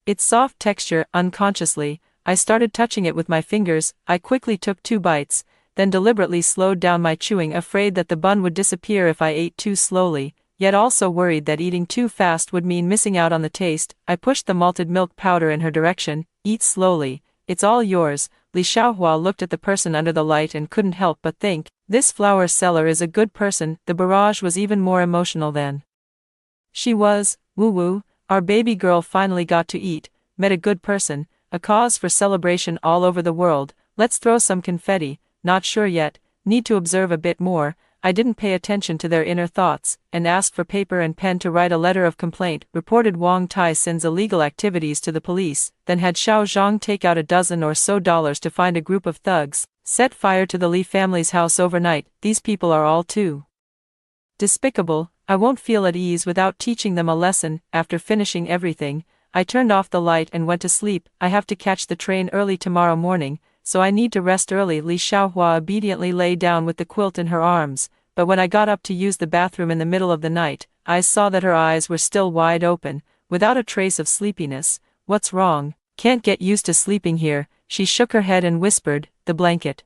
its soft texture. Unconsciously, I started touching it with my fingers. I quickly took 2 bites, then deliberately slowed down my chewing, afraid that the bun would disappear if I ate too slowly, yet also worried that eating too fast would mean missing out on the taste. I pushed the malted milk powder in her direction. Eat slowly, it's all yours. Li Xiaohua looked at the person under the light and couldn't help but think, this flower seller is a good person. The barrage was even more emotional than she was. Woo-woo, our baby girl finally got to eat, met a good person, a cause for celebration all over the world. Let's throw some confetti. Not sure yet, need to observe a bit more. I didn't pay attention to their inner thoughts, and asked for paper and pen to write a letter of complaint. Reported Wang Tai-sin's illegal activities to the police, then had Xiao Zhang take out $12 or so to find a group of thugs, set fire to the Li family's house overnight. These people are all too despicable. I won't feel at ease without teaching them a lesson. After finishing everything, I turned off the light and went to sleep. I have to catch the train early tomorrow morning, so I need to rest early. Li Xiaohua obediently lay down with the quilt in her arms, but when I got up to use the bathroom in the middle of the night, I saw that her eyes were still wide open, without a trace of sleepiness. What's wrong? Can't get used to sleeping here. She shook her head and whispered, the blanket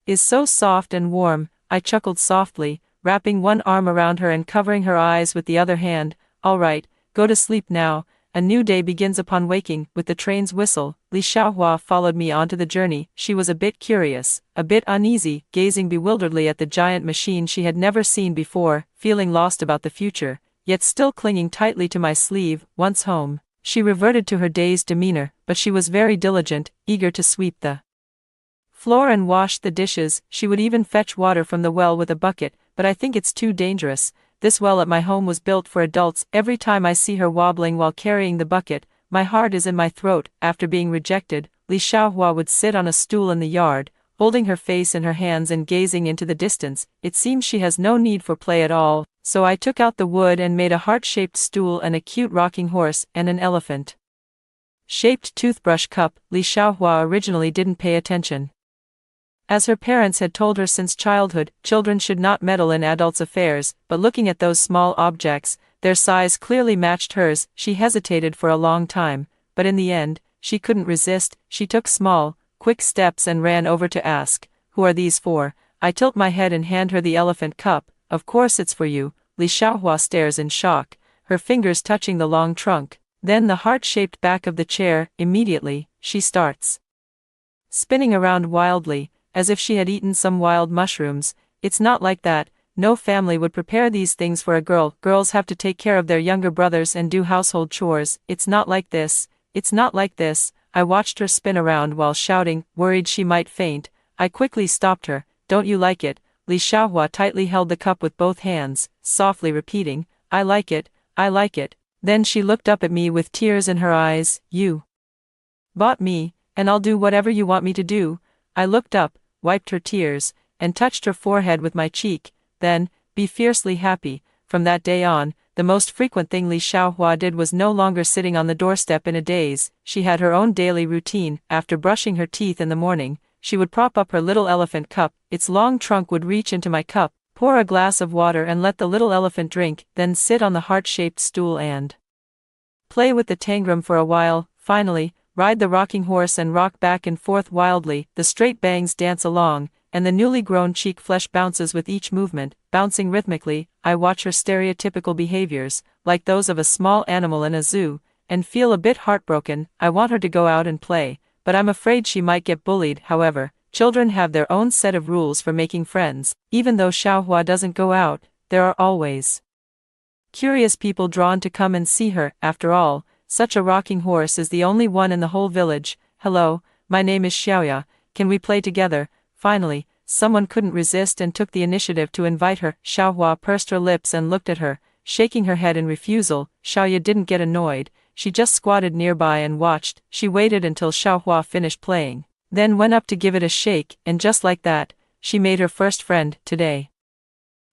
is so soft and warm. I chuckled softly, wrapping one arm around her and covering her eyes with the other hand. All right, go to sleep now. A new day begins upon waking. With the train's whistle, Li Xiaohua followed me onto the journey. She was a bit curious, a bit uneasy, gazing bewilderedly at the giant machine she had never seen before, feeling lost about the future, yet still clinging tightly to my sleeve. Once home, she reverted to her dazed demeanor, but she was very diligent, eager to sweep the floor and wash the dishes. She would even fetch water from the well with a bucket, but I think it's too dangerous. This well at my home was built for adults. Every time I see her wobbling while carrying the bucket, my heart is in my throat. After being rejected, Li Xiaohua would sit on a stool in the yard, holding her face in her hands and gazing into the distance. It seems she has no need for play at all, so I took out the wood and made a heart-shaped stool and a cute rocking horse and an elephant-shaped toothbrush cup. Li Xiaohua originally didn't pay attention, as her parents had told her since childhood, children should not meddle in adults' affairs, but looking at those small objects, their size clearly matched hers. She hesitated for a long time, but in the end, she couldn't resist. She took small, quick steps and ran over to ask, who are these for? I tilt my head and hand her the elephant cup. Of course it's for you. Li Xiaohua stares in shock, her fingers touching the long trunk, then the heart-shaped back of the chair. Immediately, she starts spinning around wildly, as if she had eaten some wild mushrooms. It's not like that. No family would prepare these things for a girl. Girls have to take care of their younger brothers and do household chores. It's not like this. It's not like this. I watched her spin around while shouting, worried she might faint. I quickly stopped her. Don't you like it? Li Xiaohua tightly held the cup with both hands, softly repeating, I like it, I like it. Then she looked up at me with tears in her eyes. You bought me, and I'll do whatever you want me to do. I looked up, wiped her tears, and touched her forehead with my cheek. Then, be fiercely happy. From that day on, The most frequent thing Li Xiaohua did was no longer sitting on the doorstep in a daze. She had her own daily routine. After brushing her teeth in the morning, she would prop up her little elephant cup, its long trunk would reach into my cup, pour a glass of water and let the little elephant drink, then sit on the heart-shaped stool and play with the tangram for a while, finally, ride the rocking horse and rock back and forth wildly. The straight bangs dance along, and the newly grown cheek flesh bounces with each movement, bouncing rhythmically. I watch her stereotypical behaviors, like those of a small animal in a zoo, and feel a bit heartbroken. I want her to go out and play, but I'm afraid she might get bullied. However, children have their own set of rules for making friends. Even though Xiaohua doesn't go out, there are always curious people drawn to come and see her. After all, such a rocking horse is the only one in the whole village. Hello, my name is Xiaoya, can we play together? Finally, someone couldn't resist and took the initiative to invite her. Xiaohua pursed her lips and looked at her, shaking her head in refusal. Xiaoya didn't get annoyed, she just squatted nearby and watched. She waited until Xiaohua finished playing, then went up to give it a shake, and just like that, she made her first friend. Today,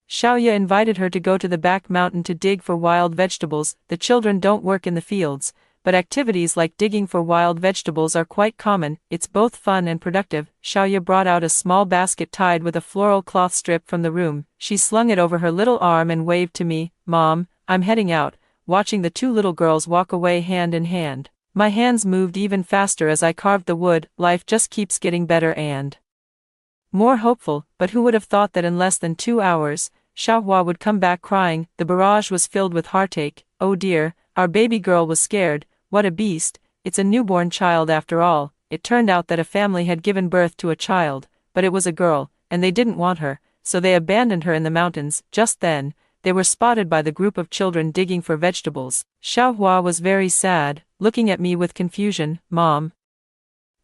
Xiaoya invited her to go to the back mountain to dig for wild vegetables. The children don't work in the fields, but activities like digging for wild vegetables are quite common. It's both fun and productive. Xiaoya brought out a small basket tied with a floral cloth strip from the room. She slung it over her little arm and waved to me. Mom, I'm heading out. Watching the two little girls walk away hand in hand, my hands moved even faster as I carved the wood. Life just keeps getting better and more hopeful, but who would have thought that in less than 2 hours, Xiaohua would come back crying. The barrage was filled with heartache. Oh dear, our baby girl was scared. What a beast, it's a newborn child after all. It turned out that a family had given birth to a child, but it was a girl, and they didn't want her, so they abandoned her in the mountains. Just then, they were spotted by the group of children digging for vegetables. Xiaohua was very sad, looking at me with confusion. Mom,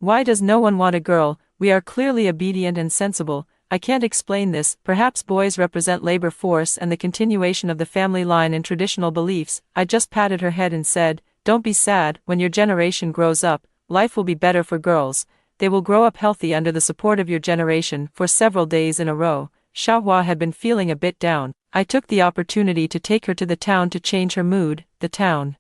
why does no one want a girl? We are clearly obedient and sensible. I can't explain this. Perhaps boys represent labor force and the continuation of the family line in traditional beliefs. I just patted her head and said, don't be sad. When your generation grows up, life will be better for girls. They will grow up healthy under the support of your generation. For several days in a row, Xiaohua had been feeling a bit down. I took the opportunity to take her to the town to change her mood. The town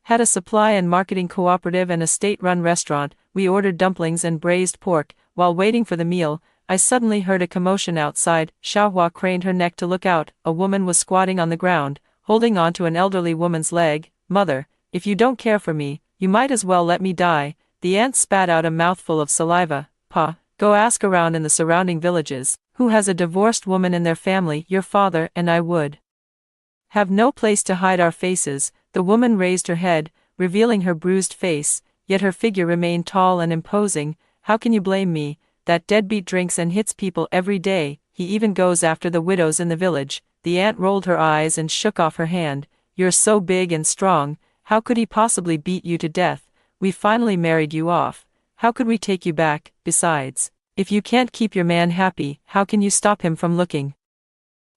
had a supply and marketing cooperative and a state-run restaurant. We ordered dumplings and braised pork. While waiting for the meal, I suddenly heard a commotion outside. Xiaohua craned her neck to look out. A woman was squatting on the ground, holding on to an elderly woman's leg. Mother, if you don't care for me, you might as well let me die. The aunt spat out a mouthful of saliva. Pa, go ask around in the surrounding villages, who has a divorced woman in their family. Your father and I would have no place to hide our faces. The woman raised her head, revealing her bruised face, yet her figure remained tall and imposing. How can you blame me? That deadbeat drinks and hits people every day. He even goes after the widows in the village. The aunt rolled her eyes and shook off her hand. You're so big and strong. How could he possibly beat you to death? We finally married you off. How could we take you back? Besides, if you can't keep your man happy, how can you stop him from looking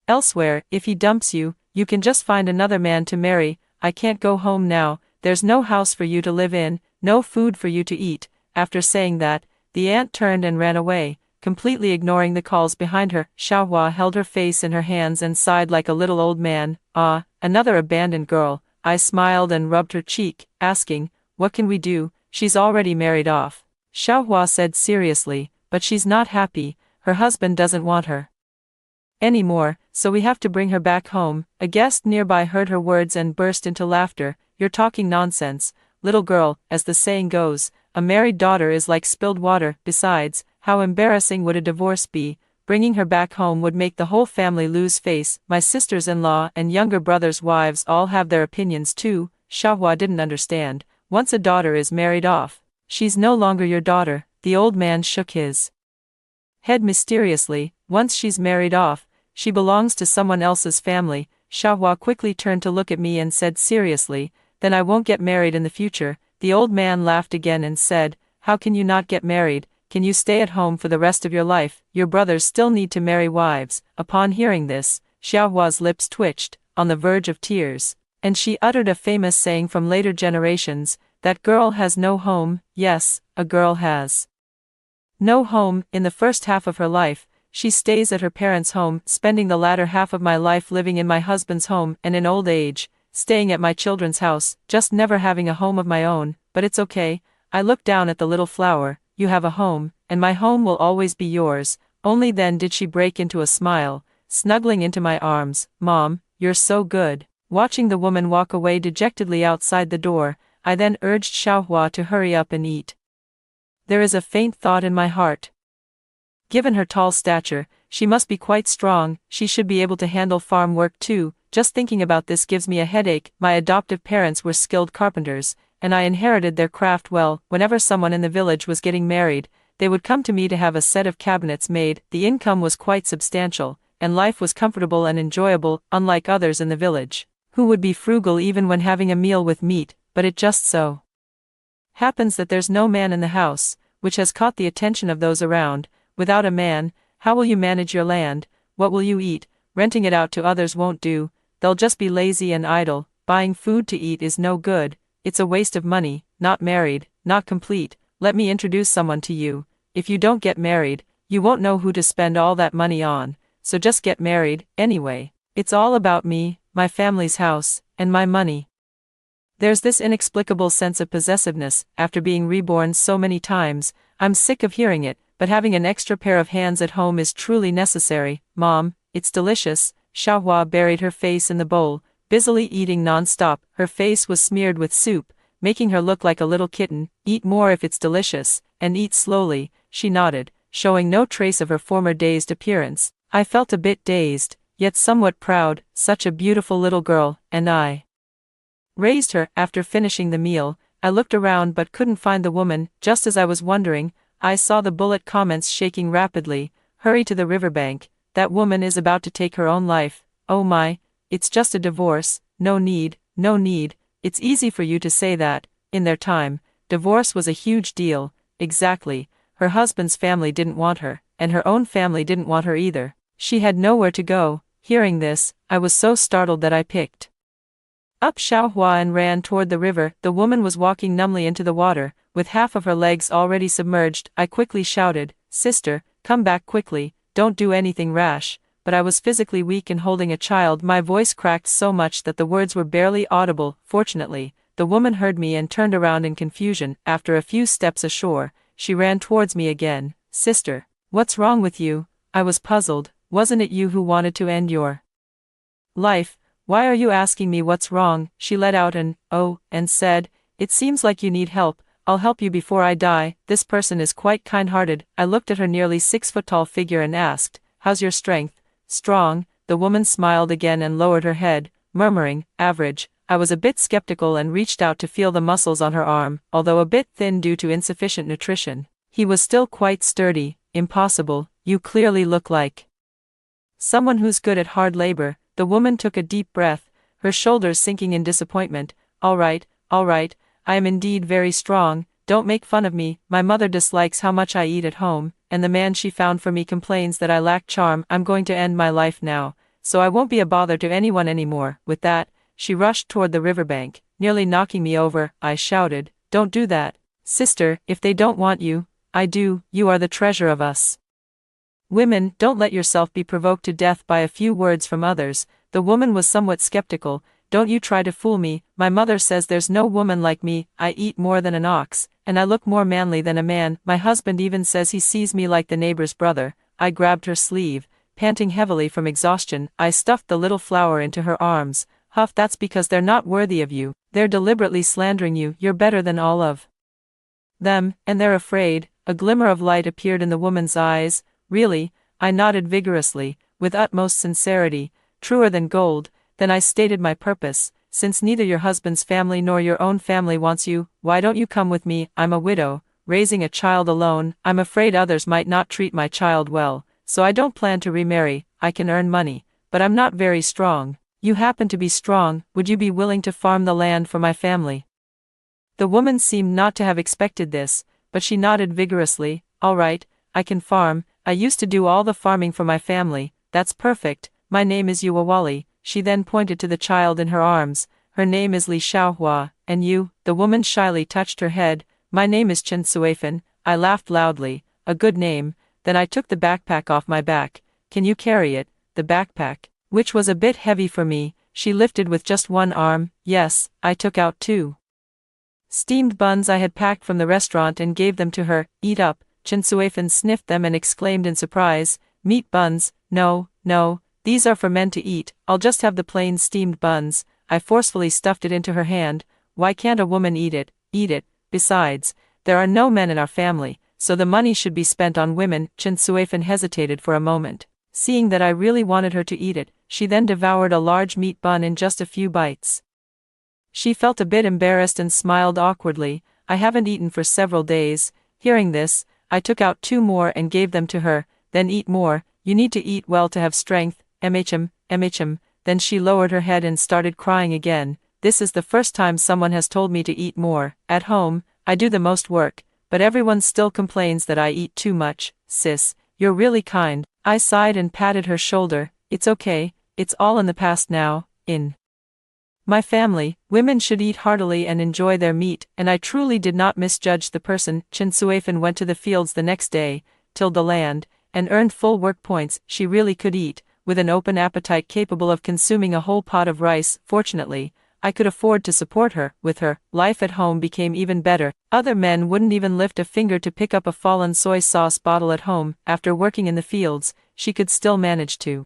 elsewhere? If he dumps you, you can just find another man to marry. I can't go home now. There's no house for you to live in, no food for you to eat. After saying that, the aunt turned and ran away, completely ignoring the calls behind her. Xiaohua held her face in her hands and sighed like a little old man. Ah, another abandoned girl. I smiled and rubbed her cheek, asking, what can we do? She's already married off, Xiaohua said seriously, but she's not happy. Her husband doesn't want her anymore, so we have to bring her back home. A guest nearby heard her words and burst into laughter. You're talking nonsense, little girl. As the saying goes, a married daughter is like spilled water. Besides, how embarrassing would a divorce be? Bringing her back home would make the whole family lose face. My sisters-in-law and younger brothers' wives all have their opinions too. Xiaohua didn't understand. Once a daughter is married off, she's no longer your daughter. The old man shook his head mysteriously. Once she's married off, she belongs to someone else's family. Xiaohua quickly turned to look at me and said seriously, then I won't get married in the future. The old man laughed again and said, how can you not get married? Can you stay at home for the rest of your life? Your brothers still need to marry wives. Upon hearing this, Xiaohua's lips twitched, on the verge of tears, and she uttered a famous saying from later generations, that girl has no home. Yes, a girl has no home. In the first half of her life, She stays at her parents' home, spending the latter half of my life living in my husband's home, and in old age, staying at my children's house, just never having a home of my own. But it's okay. I looked down at the little flower. You have a home, and my home will always be yours. Only then did she break into a smile, snuggling into my arms. Mom, you're so good. Watching the woman walk away dejectedly outside the door, I then urged Xiaohua to hurry up and eat. There is a faint thought in my heart. Given her tall stature, she must be quite strong. She should be able to handle farm work too. Just thinking about this gives me a headache. My adoptive parents were skilled carpenters, and I inherited their craft well. Whenever someone in the village was getting married, they would come to me to have a set of cabinets made. The income was quite substantial, and life was comfortable and enjoyable, unlike others in the village, who would be frugal even when having a meal with meat. But it just so happens that there's no man in the house, which has caught the attention of those around. Without a man, how will you manage your land? What will you eat? Renting it out to others won't do. They'll just be lazy and idle. Buying food to eat is no good. It's a waste of money. Not married, not complete. Let me introduce someone to you. If you don't get married, you won't know who to spend all that money on. So just get married, anyway. It's all about me, my family's house, and my money. There's this inexplicable sense of possessiveness. After being reborn so many times, I'm sick of hearing it, but having an extra pair of hands at home is truly necessary. Mom, it's delicious. Xiaohua buried her face in the bowl, busily eating non-stop. Her face was smeared with soup, making her look like a little kitten. Eat more if it's delicious, and eat slowly. She nodded, showing no trace of her former dazed appearance. I felt a bit dazed, yet somewhat proud. Such a beautiful little girl, and I raised her. After finishing the meal, I looked around but couldn't find the woman. Just as I was wondering, I saw the bullet comments shaking rapidly. Hurry to the riverbank. That woman is about to take her own life. Oh my, it's just a divorce. No need, no need. It's easy for you to say that. In their time, divorce was a huge deal. Exactly. Her husband's family didn't want her, and her own family didn't want her either. She had nowhere to go. Hearing this, I was so startled that I picked up Xiaohua and ran toward the river. The woman was walking numbly into the water, with half of her legs already submerged. I quickly shouted, "Sister, come back quickly, don't do anything rash." But I was physically weak and holding a child. My voice cracked so much that the words were barely audible. Fortunately, the woman heard me and turned around in confusion. After a few steps ashore, she ran towards me again. "Sister, what's wrong with you?" I was puzzled. "Wasn't it you who wanted to end your life? Why are you asking me what's wrong?" She let out an "oh," and said, "It seems like you need help. I'll help you before I die." This person is quite kind-hearted. I looked at her nearly 6-foot-tall figure and asked, "How's your strength?" "Strong." The woman smiled again and lowered her head, murmuring, "Average." I was a bit skeptical and reached out to feel the muscles on her arm. Although a bit thin due to insufficient nutrition, he was still quite sturdy. "Impossible. You clearly look like someone who's good at hard labor." The woman took a deep breath, her shoulders sinking in disappointment. All right, I am indeed very strong. Don't make fun of me. My mother dislikes how much I eat at home, and the man she found for me complains that I lack charm. I'm going to end my life now, so I won't be a bother to anyone anymore." With that, she rushed toward the riverbank, nearly knocking me over. I shouted, "Don't do that, sister. If they don't want you, I do. You are the treasure of us women. Don't let yourself be provoked to death by a few words from others." The woman was somewhat skeptical. "Don't you try to fool me. My mother says there's no woman like me. I eat more than an ox, and I look more manly than a man. My husband even says he sees me like the neighbor's brother." I grabbed her sleeve, panting heavily from exhaustion. I stuffed the little flower into her arms. "Huff, that's because they're not worthy of you. They're deliberately slandering you. You're better than all of them, and they're afraid." A glimmer of light appeared in the woman's eyes. "Really?" I nodded vigorously, with utmost sincerity. "Truer than gold." Then I stated my purpose. "Since neither your husband's family nor your own family wants you, why don't you come with me? I'm a widow, raising a child alone. I'm afraid others might not treat my child well, so I don't plan to remarry. I can earn money, but I'm not very strong. You happen to be strong. Would you be willing to farm the land for my family?" The woman seemed not to have expected this, but she nodded vigorously. "All right, I can farm. I used to do all the farming for my family." "That's perfect. My name is Yuawali." She then pointed to the child in her arms. "Her name is Li Xiaohua. And you?" The woman shyly touched her head. "My name is Chen Suifan." I laughed loudly. "A good name, Then I took the backpack off my back. Can you carry it? The backpack, which was a bit heavy for me, she lifted with just one arm. Yes, I took out 2 steamed buns I had packed from the restaurant and gave them to her. Eat up. Chen Suifan sniffed them and exclaimed in surprise. Meat buns? No, no, these are for men to eat. I'll just have the plain steamed buns. I forcefully stuffed it into her hand. Why can't a woman eat it? Eat it. Besides, there are no men in our family, so the money should be spent on women. Chen Suifan hesitated for a moment. Seeing that I really wanted her to eat it, she then devoured a large meat bun in just a few bites. She felt a bit embarrassed and smiled awkwardly. I haven't eaten for several days. Hearing this, I took out 2 more and gave them to her. Then eat more. You need to eat well to have strength. MHM. Then she lowered her head and started crying again. This is the first time someone has told me to eat more. At home, I do the most work, but everyone still complains that I eat too much. Sis, you're really kind. I sighed and patted her shoulder. It's okay, it's all in the past now. In my family, women should eat heartily and enjoy their meat, and I truly did not misjudge the person. Chen Suifan went to the fields the next day, tilled the land, and earned full work points. She really could eat, with an open appetite capable of consuming a whole pot of rice. Fortunately, I could afford to support her. With her, life at home became even better. Other men wouldn't even lift a finger to pick up a fallen soy sauce bottle at home. After working in the fields, she could still manage to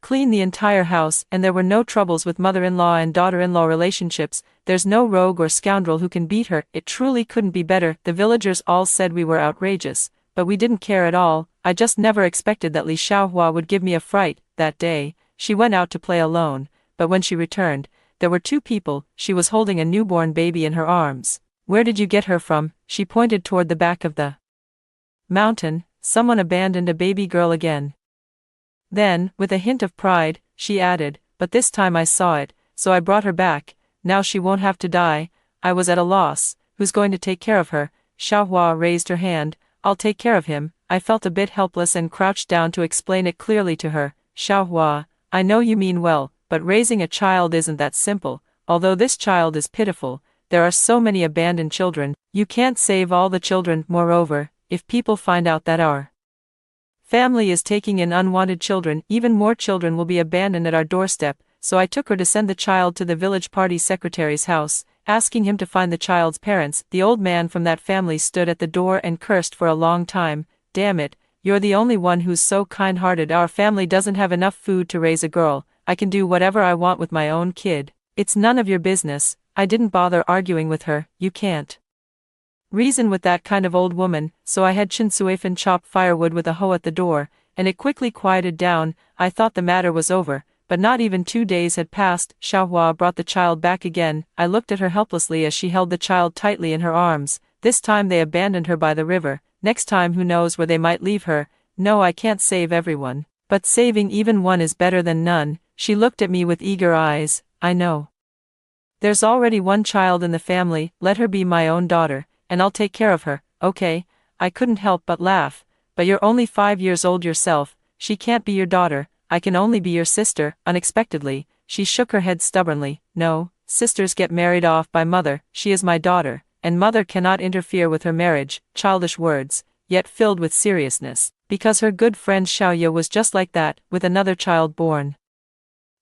clean the entire house, and there were no troubles with mother-in-law and daughter-in-law relationships. There's no rogue or scoundrel who can beat her. It truly couldn't be better. The villagers all said we were outrageous, but we didn't care at all. I just never expected that Li Xiaohua would give me a fright. That day, she went out to play alone, but when she returned, there were 2 people. She was holding a newborn baby in her arms. Where did you get her from? She pointed toward the back of the mountain. Someone abandoned a baby girl again. Then, with a hint of pride, she added, but this time I saw it, so I brought her back. Now she won't have to die. I was at a loss. Who's going to take care of her? Xiaohua raised her hand. I'll take care of him. I felt a bit helpless and crouched down to explain it clearly to her. Xiaohua, I know you mean well, but raising a child isn't that simple. Although this child is pitiful, there are so many abandoned children. You can't save all the children. Moreover, if people find out that our family is taking in unwanted children, even more children will be abandoned at our doorstep. So I took her to send the child to the village party secretary's house, asking him to find the child's parents. The old man from that family stood at the door and cursed for a long time. Damn it, you're the only one who's so kind-hearted. Our family doesn't have enough food to raise a girl. I can do whatever I want with my own kid. It's none of your business. I didn't bother arguing with her. You can't reason with that kind of old woman, so I had Chen Suifan chop firewood with a hoe at the door, and it quickly quieted down. I thought the matter was over, but not even 2 days had passed. Xiaohua brought the child back again. I looked at her helplessly as she held the child tightly in her arms. This time they abandoned her by the river. Next time who knows where they might leave her. No, I can't save everyone, but saving even one is better than none. She looked at me with eager eyes. I know there's already one child in the family. Let her be my own daughter, and I'll take care of her. Okay, I couldn't help but laugh. But you're only 5 years old yourself. She can't be your daughter. I can only be your sister. Unexpectedly, she shook her head stubbornly. No, sisters get married off by mother. She is my daughter, and mother cannot interfere with her marriage. Childish words, yet filled with seriousness, because her good friend Xiaoya was just like that, with another child born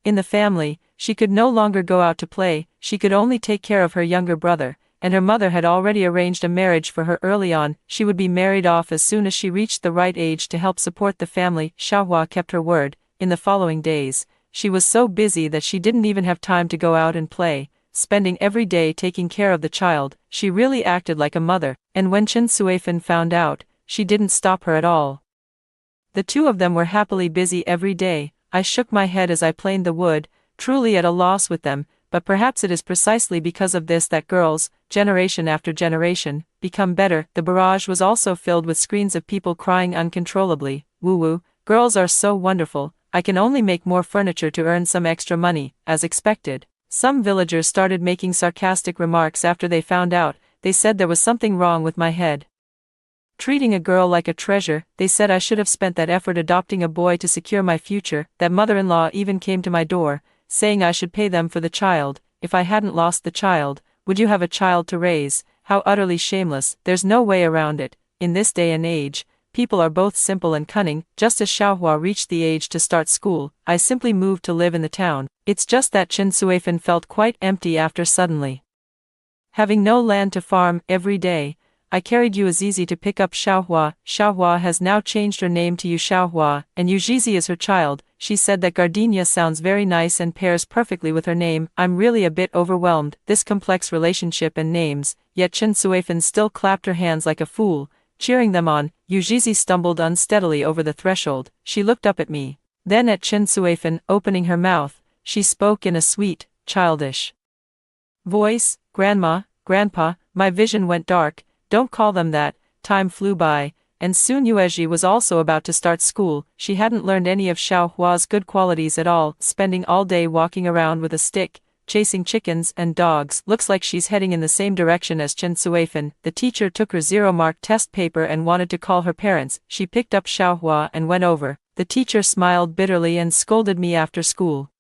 in the family. She could no longer go out to play. She could only take care of her younger brother, and her mother had already arranged a marriage for her early on. She would be married off as soon as she reached the right age to help support the family. Xiaohua kept her word. In the following days, she was so busy that she didn't even have time to go out and play, spending every day taking care of the child. She really acted like a mother, and when Chen Suifan found out, she didn't stop her at all. The 2 of them were happily busy every day. I shook my head as I planed the wood, truly at a loss with them, but perhaps it is precisely because of this that girls, generation after generation, become better. The barrage was also filled with screens of people crying uncontrollably. Woo-woo, girls are so wonderful. I can only make more furniture to earn some extra money. As expected, some villagers started making sarcastic remarks after they found out. They said there was something wrong with my head treating a girl like a treasure. They said I should have spent that effort adopting a boy to secure my future. That mother-in-law even came to my door, saying I should pay them for the child. If I hadn't lost the child, would you have a child to raise? How utterly shameless. There's no way around it. In this day and age, people are both simple and cunning. Just as Xiaohua reached the age to start school, I simply moved to live in the town. It's just that Chen Suifan felt quite empty after suddenly having no land to farm every day. I carried Yu Azizi to pick up Xiaohua. Xiaohua has now changed her name to Yu Xiaohua, and Yu Zizi is her child. She said that gardenia sounds very nice and pairs perfectly with her name. I'm really a bit overwhelmed, this complex relationship and names, yet Chen Suifan still clapped her hands like a fool, cheering them on. Yu Zizi stumbled unsteadily over the threshold. She looked up at me. Then at Chen Suifan, opening her mouth, she spoke in a sweet, childish voice. Grandma, Grandpa, my vision went dark. Don't call them that. Time flew by, and soon Yuezhi was also about to start school. She hadn't learned any of Xiaohua's good qualities at all, spending all day walking around with a stick, chasing chickens and dogs. Looks like she's heading in the same direction as Chen Suifan. The teacher took her 0-mark test paper and wanted to call her parents. She picked up Xiaohua and went over. The teacher smiled bitterly and scolded me after school.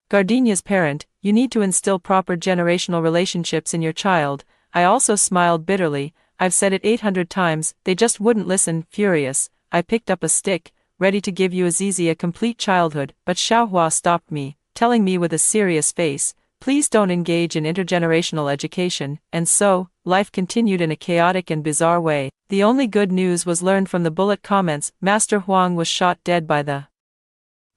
Gardenia's parent, you need to instill proper generational relationships in your child. I also smiled bitterly. I've said it 800 times, they just wouldn't listen. Furious, I picked up a stick, ready to give Yu Azizi a complete childhood, but Xiaohua stopped me, telling me with a serious face, please don't engage in intergenerational education. And so, life continued in a chaotic and bizarre way. The only good news was learned from the bullet comments. Master Huang was shot dead by the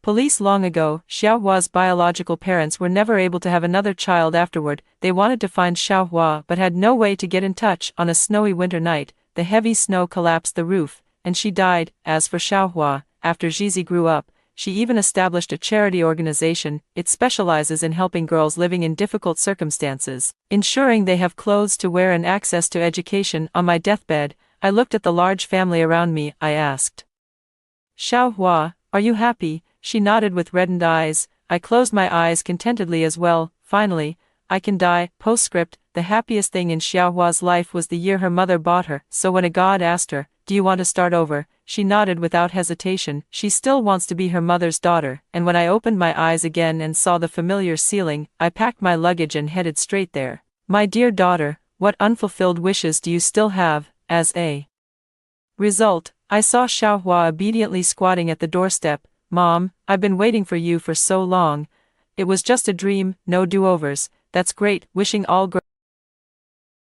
police long ago. Xiaohua's biological parents were never able to have another child afterward. They wanted to find Xiaohua but had no way to get in touch. On a snowy winter night, the heavy snow collapsed the roof, and she died. As for Xiaohua, after Zizi grew up, she even established a charity organization. It specializes in helping girls living in difficult circumstances, ensuring they have clothes to wear and access to education. On my deathbed, I looked at the large family around me. I asked, Xiaohua, are you happy? She nodded with reddened eyes. I closed my eyes contentedly as well. Finally, I can die. Postscript, the happiest thing in Xiaohua's life was the year her mother bought her. So when a god asked her, do you want to start over? She nodded without hesitation. She still wants to be her mother's daughter. And when I opened my eyes again and saw the familiar ceiling, I packed my luggage and headed straight there. My dear daughter, what unfulfilled wishes do you still have? As a result, I saw Xiaohua obediently squatting at the doorstep. Mom, I've been waiting for you for so long. It was just a dream, no do-overs. That's great. Wishing all girls